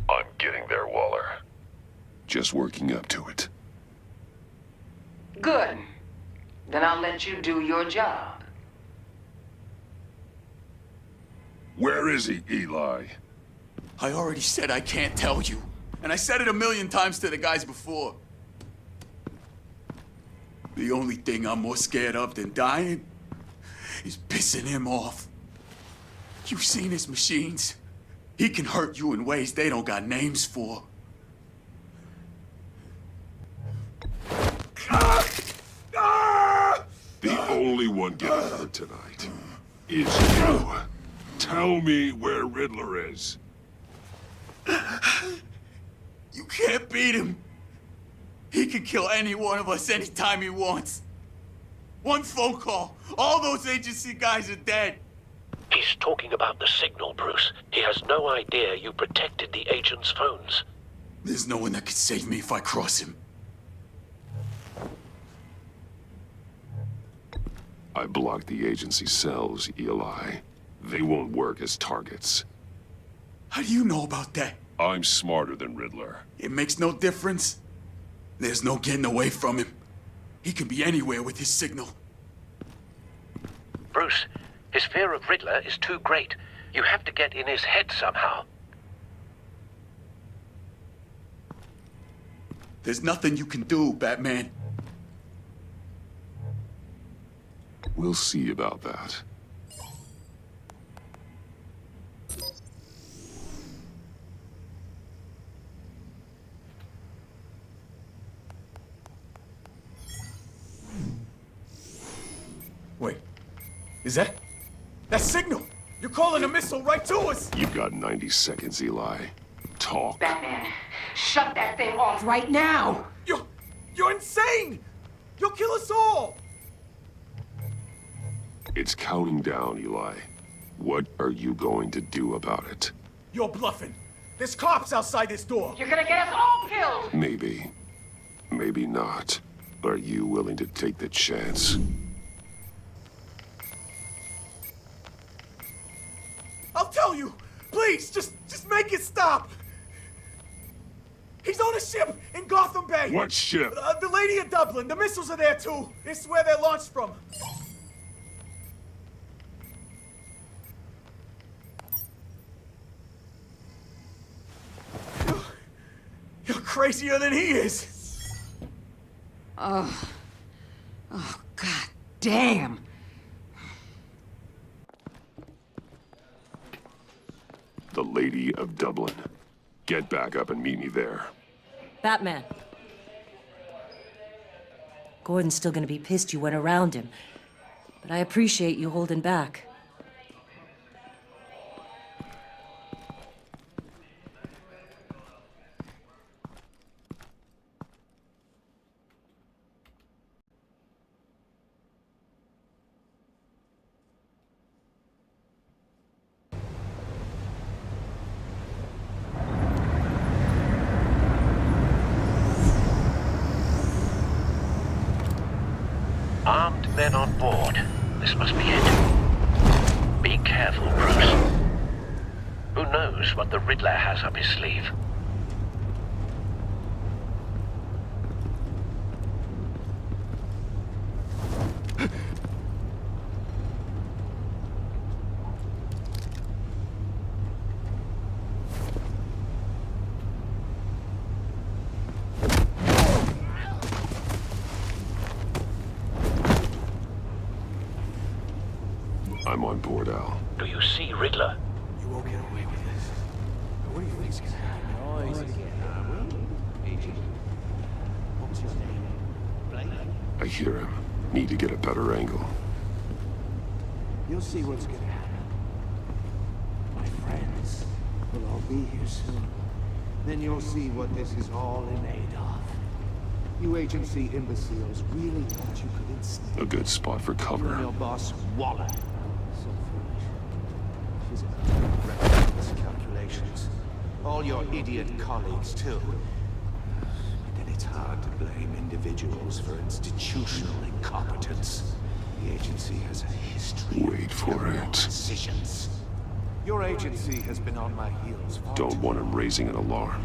I'm getting there, Waller. Just working up to it. Good. Then I'll let you do your job. Where is he, Eli? I already said I can't tell you. And I said it 1,000,000 times to the guys before. The only thing I'm more scared of than dying is pissing him off. You've seen his machines. He can hurt you in ways they don't got names for. The only one getting hurt tonight is you. Tell me where Riddler is. You can't beat him. He can kill any one of us anytime he wants. One phone call, all those agency guys are dead. He's talking about the signal, Bruce. He has no idea you protected the agent's phones. There's no one that can save me if I cross him. I blocked the agency cells, Eli. They won't work as targets. How do you know about that? I'm smarter than Riddler. It makes no difference. There's no getting away from him. He can be anywhere with his signal. Bruce, his fear of Riddler is too great. You have to get in his head somehow. There's nothing you can do, Batman. We'll see about that. Wait, is that signal? You're calling a missile right to us! You've got 90 seconds, Eli. Talk. Batman, shut that thing off right now! You're insane! You'll kill us all! It's counting down, Eli. What are you going to do about it? You're bluffing. There's cops outside this door. You're gonna get us all killed! Maybe. Maybe not. Are you willing to take the chance? I'll tell you! Please, just make it stop! He's on a ship in Gotham Bay! What ship? The Lady of Dublin. The missiles are there, too. It's where they're launched from. You're crazier than he is! Oh, God damn! The Lady of Dublin. Get back up and meet me there. Batman. Gordon's still gonna be pissed you went around him, but I appreciate you holding back. Armed men on board. This must be it. Be careful, Bruce. Who knows what the Riddler has up his sleeve? I'm on board, Al. Do you see Riddler? You won't get away with this. What do you think's gonna happen? What's your name? I hear him. Need to get a better angle. You'll see what's gonna happen. My friends will all be here soon. Then you'll see what this is all in aid of. You agency imbeciles really thought you could instill A good spot for you and cover. your boss, Waller. So foolish. She's a regulations. All your idiot colleagues, too. But then it's hard to blame individuals for institutional incompetence. The agency has a history Wait for it. decisions. Your agency has been on my heels far too Don't want him raising an alarm.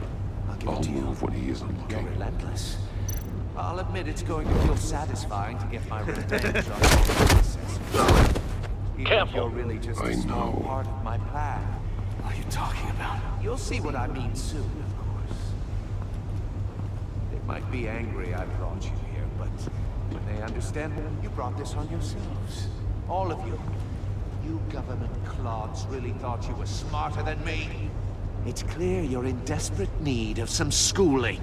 I'll move when he isn't You're looking. relentless. I'll admit it's going to feel satisfying to get my revenge on your predecessor. Even if you're really just a small part of my plan. What are you talking about? You'll see what I mean soon, of course. They might be angry I brought you here, but when they understand you brought this on yourselves. All of you. You government clods really thought you were smarter than me. It's clear you're in desperate need of some schooling.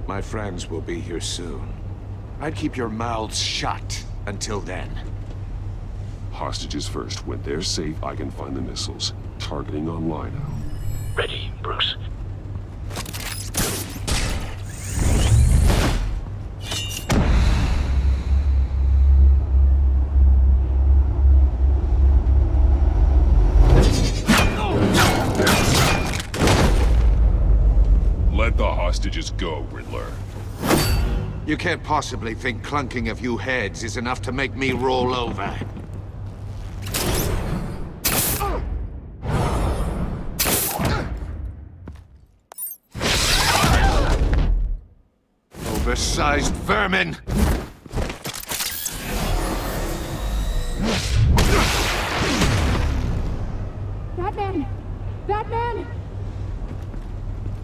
My friends will be here soon. I'd keep your mouths shut until then. Hostages first. When they're safe, I can find the missiles. Targeting on Lino. Ready, Bruce. Let the hostages go, Riddler. You can't possibly think clunking a few heads is enough to make me roll over. Oversized vermin! Batman! Batman!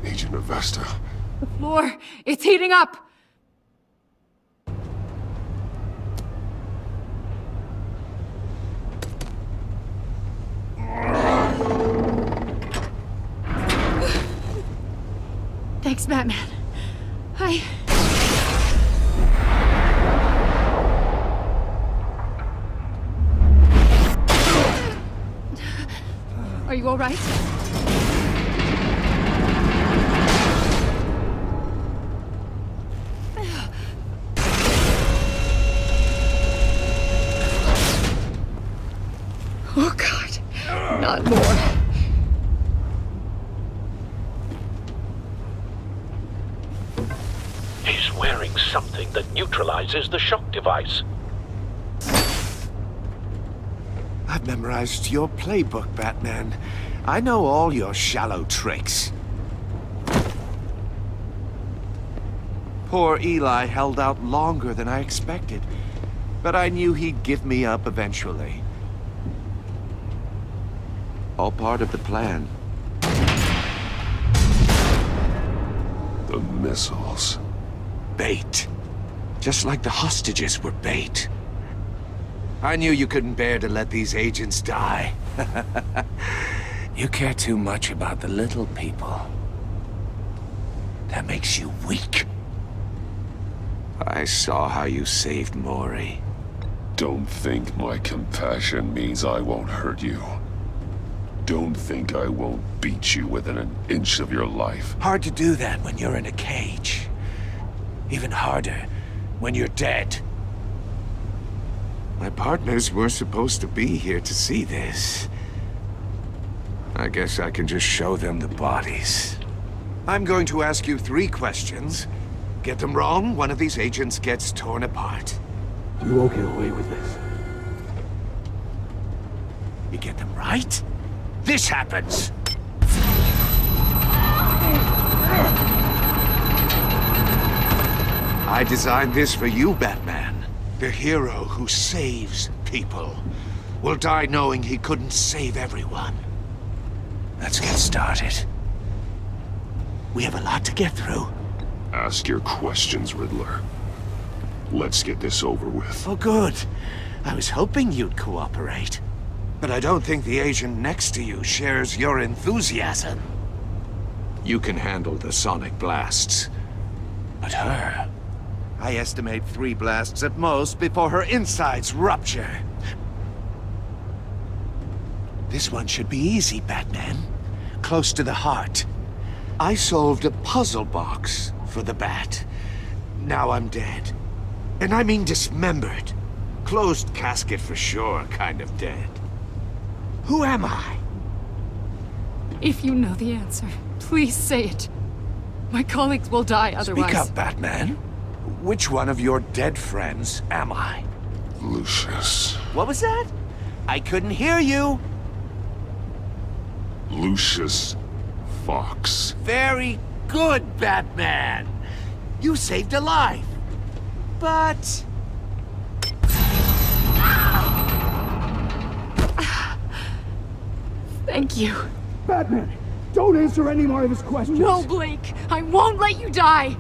Agent Avesta. The floor, it's heating up! Thanks, Batman. Are you all right? Oh, God. Not more. He's wearing something that neutralizes the shock device. I've memorized your playbook, Batman. I know all your shallow tricks. Poor Eli held out longer than I expected, but I knew he'd give me up eventually. All part of the plan. The missiles. Bait. Just like the hostages were bait. I knew you couldn't bear to let these agents die. You care too much about the little people. That makes you weak. I saw how you saved Maury. Don't think my compassion means I won't hurt you. Don't think I won't beat you within an inch of your life. Hard to do that when you're in a cage. Even harder when you're dead. My partners were supposed to be here to see this. I guess I can just show them the bodies. I'm going to ask you 3 questions. Get them wrong, one of these agents gets torn apart. You won't get away with this. You get them right, this happens! I designed this for you, Batman. The hero who saves people will die knowing he couldn't save everyone. Let's get started. We have a lot to get through. Ask your questions, Riddler. Let's get this over with. Oh, good. I was hoping you'd cooperate. But I don't think the agent next to you shares your enthusiasm. You can handle the sonic blasts. But her... I estimate 3 blasts at most before her insides rupture. This one should be easy, Batman. Close to the heart. I solved a puzzle box for the Bat. Now I'm dead. And I mean dismembered. Closed casket for sure, kind of dead. Who am I? If you know the answer, please say it. My colleagues will die otherwise. Speak up, Batman. Which one of your dead friends am I? Lucius. What was that? I couldn't hear you. Lucius Fox. Very good, Batman. You saved a life. But... Thank you. Batman, don't answer any more of his questions. No, Blake. I won't let you die.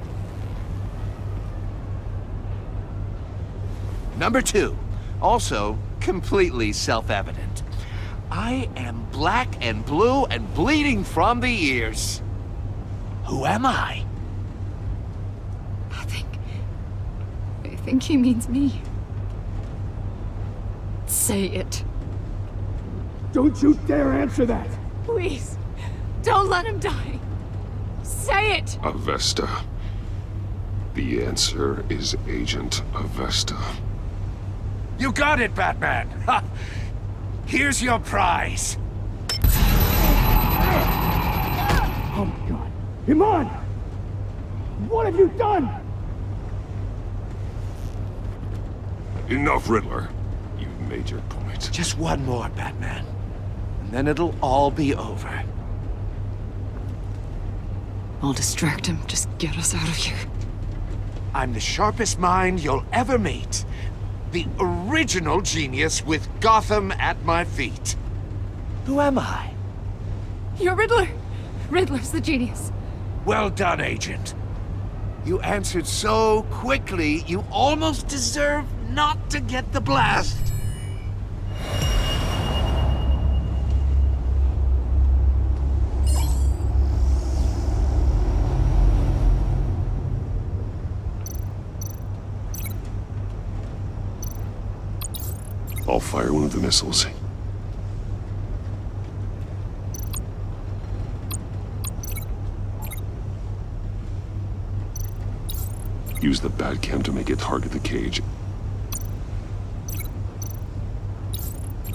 Number 2. Also, completely self-evident. I am black and blue and bleeding from the ears. Who am I? I think he means me. Say it. Don't you dare answer that! Please, don't let him die. Say it! Avesta. The answer is Agent Avesta. You got it, Batman! Ha! Here's your prize! Oh my god. Iman! What have you done? Enough, Riddler. You've made your point. Just one more, Batman. And then it'll all be over. I'll distract him. Just get us out of here. I'm the sharpest mind you'll ever meet. The original genius with Gotham at my feet. Who am I? You're Riddler. Riddler's the genius. Well done, Agent. You answered so quickly, you almost deserve not to get the blast. I'll fire one of the missiles. Use the Batcam to make it target the cage.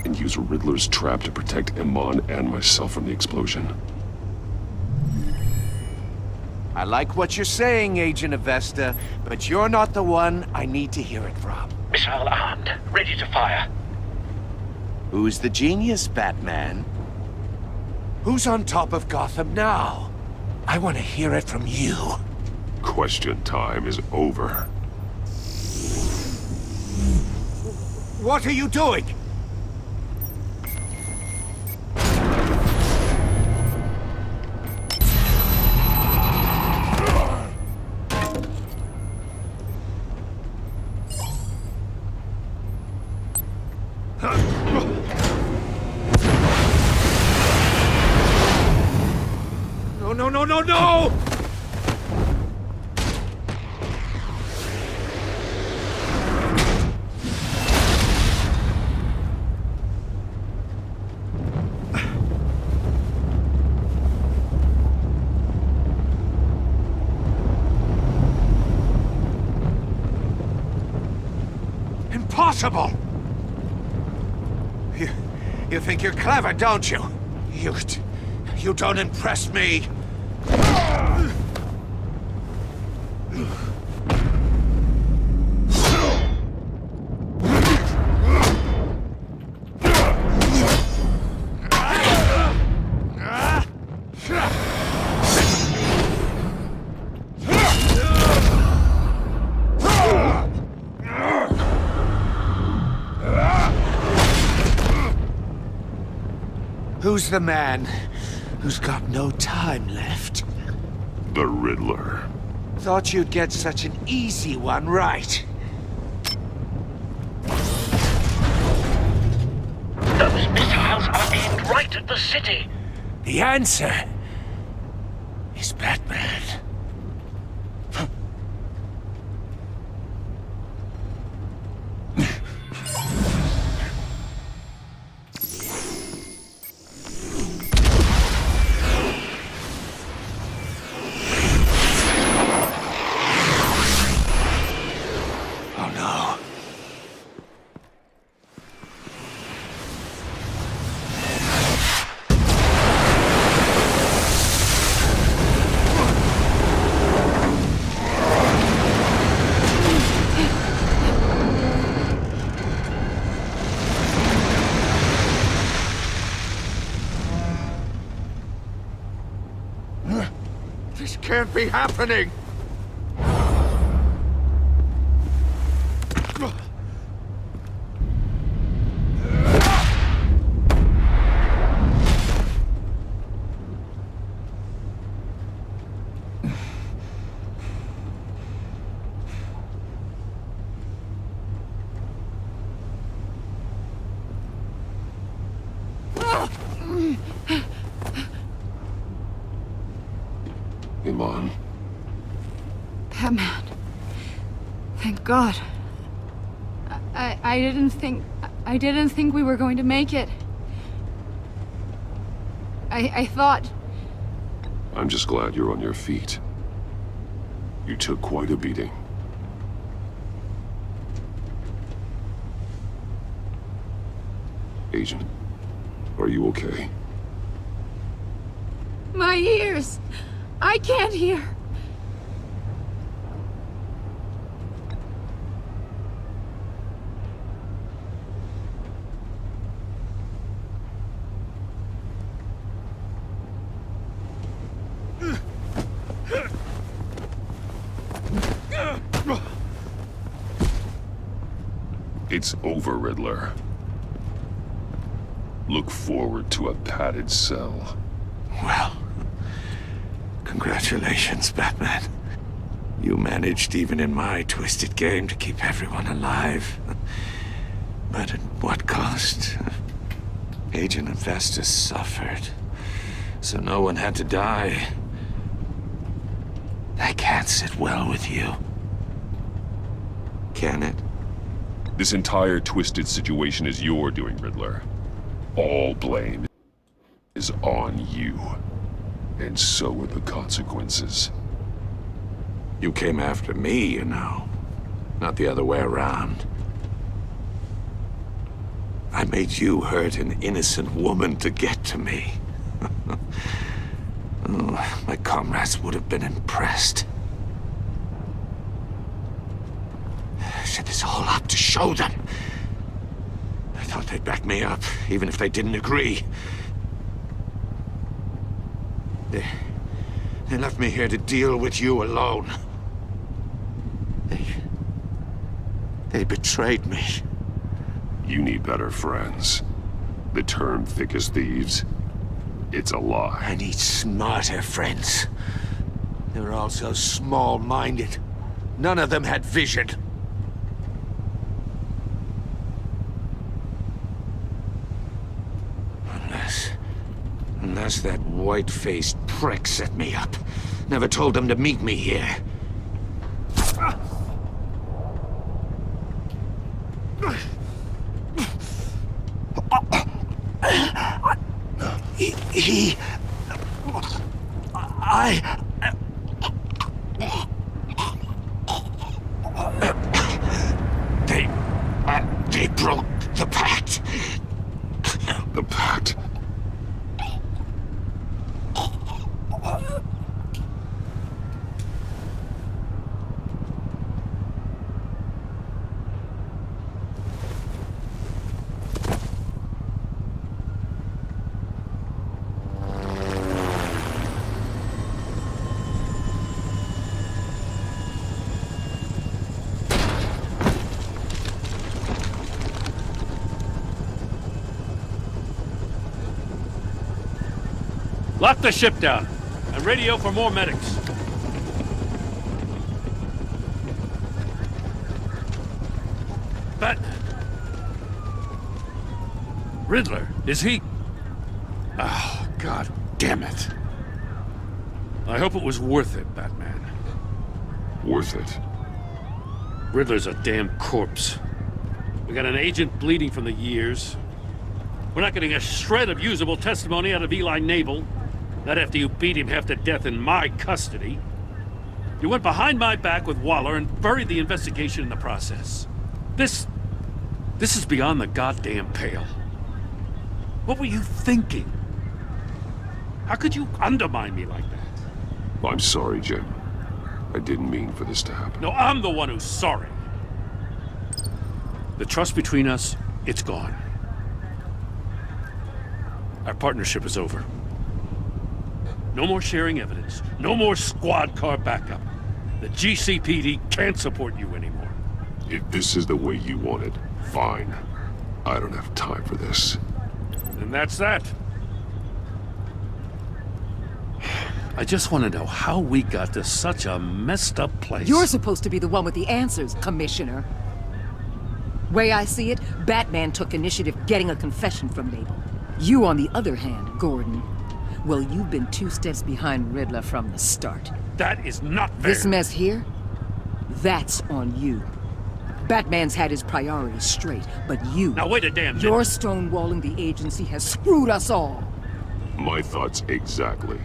And use Riddler's trap to protect Iman and myself from the explosion. I like what you're saying, Agent Avesta, but you're not the one I need to hear it from. Missile armed, ready to fire. Who's the genius, Batman? Who's on top of Gotham now? I want to hear it from you. Question time is over. What are you doing? No! Impossible! You think you're clever, don't you? You don't impress me. Who's the man who's got no time left? The Riddler. Thought you'd get such an easy one right. Those missiles are aimed right at the city. The answer is Batman. can't be happening! Iman. Batman. Thank God. I didn't think we were going to make it. I thought... I'm just glad you're on your feet. You took quite a beating. Agent, are you okay? My ears! I can't hear! It's over, Riddler. Look forward to a padded cell. Well, congratulations, Batman. You managed, even in my twisted game, to keep everyone alive. But at what cost? Agent Infestus suffered, so no one had to die. That can't sit well with you. Can it? This entire twisted situation is your doing, Riddler. All blame is on you. And so are the consequences. You came after me, you know. Not the other way around. I made you hurt an innocent woman to get to me. Oh, my comrades would have been impressed. I set this all up to show them. I thought they'd back me up, even if they didn't agree. They left me here to deal with you alone. They betrayed me. You need better friends. The term thick as thieves, it's a lie. I need smarter friends. They were all so small-minded. None of them had vision. Unless that white-faced prick set me up. Never told them to meet me here. They broke the pact. The pact? Lock the ship down, and radio for more medics. Batman. Riddler, is he? Oh, God damn it. I hope it was worth it, Batman. Worth it? Riddler's a damn corpse. We got an agent bleeding from the years. We're not getting a shred of usable testimony out of Eli Nabel. Not after you beat him half to death in my custody. You went behind my back with Waller and buried the investigation in the process. This is beyond the goddamn pale. What were you thinking? How could you undermine me like that? I'm sorry, Jim. I didn't mean for this to happen. No, I'm the one who's sorry. The trust between us, it's gone. Our partnership is over. No more sharing evidence. No more squad car backup. The GCPD can't support you anymore. If this is the way you want it, fine. I don't have time for this. And that's that. I just want to know how we got to such a messed up place. You're supposed to be the one with the answers, Commissioner. Way I see it, Batman took initiative getting a confession from Mabel. You, on the other hand, Gordon, well, you've been 2 steps behind Riddler from the start. That is not fair. This mess here, that's on you. Batman's had his priorities straight, but you... Now wait a damn minute. Your stonewalling the agency has screwed us all. My thoughts exactly.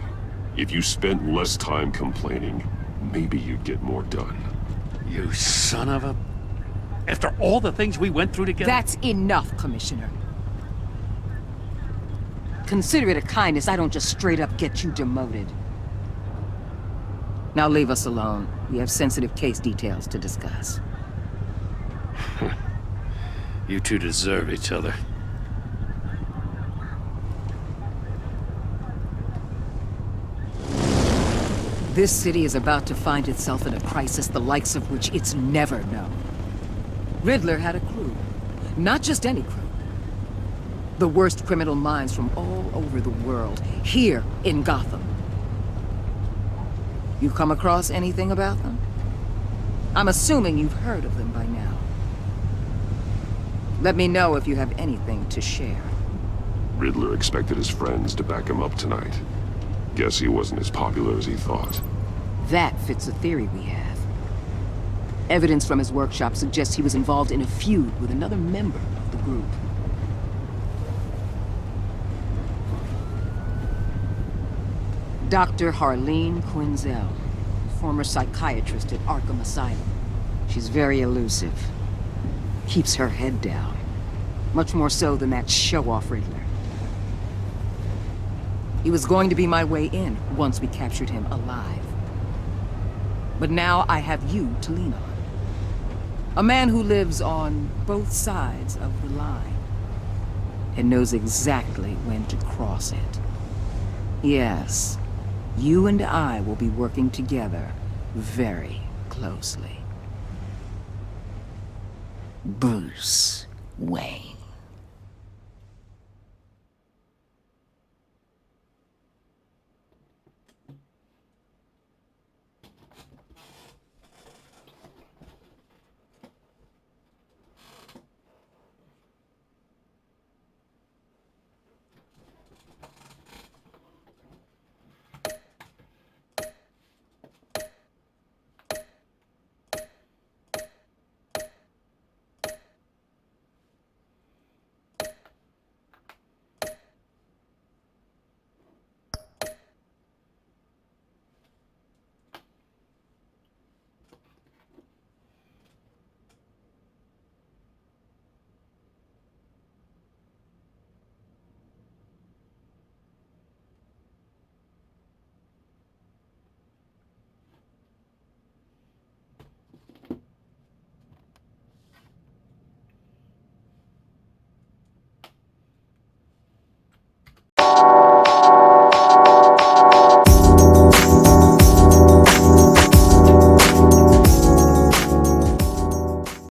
If you spent less time complaining, maybe you'd get more done. You son of a... After all the things we went through together... That's enough, Commissioner. Consider it a kindness I don't just straight up get you demoted. Now leave us alone. We have sensitive case details to discuss. You two deserve each other. This city is about to find itself in a crisis the likes of which it's never known. Riddler had a crew. Not just any crew. The worst criminal minds from all over the world, here in Gotham. You come across anything about them? I'm assuming you've heard of them by now. Let me know if you have anything to share. Riddler expected his friends to back him up tonight. Guess he wasn't as popular as he thought. That fits a theory we have. Evidence from his workshop suggests he was involved in a feud with another member of the group. Dr. Harleen Quinzel, former psychiatrist at Arkham Asylum. She's very elusive. Keeps her head down. Much more so than that show-off Riddler. He was going to be my way in once we captured him alive. But now I have you to lean on. A man who lives on both sides of the line and knows exactly when to cross it. Yes, you and I will be working together very closely. Bruce Wayne.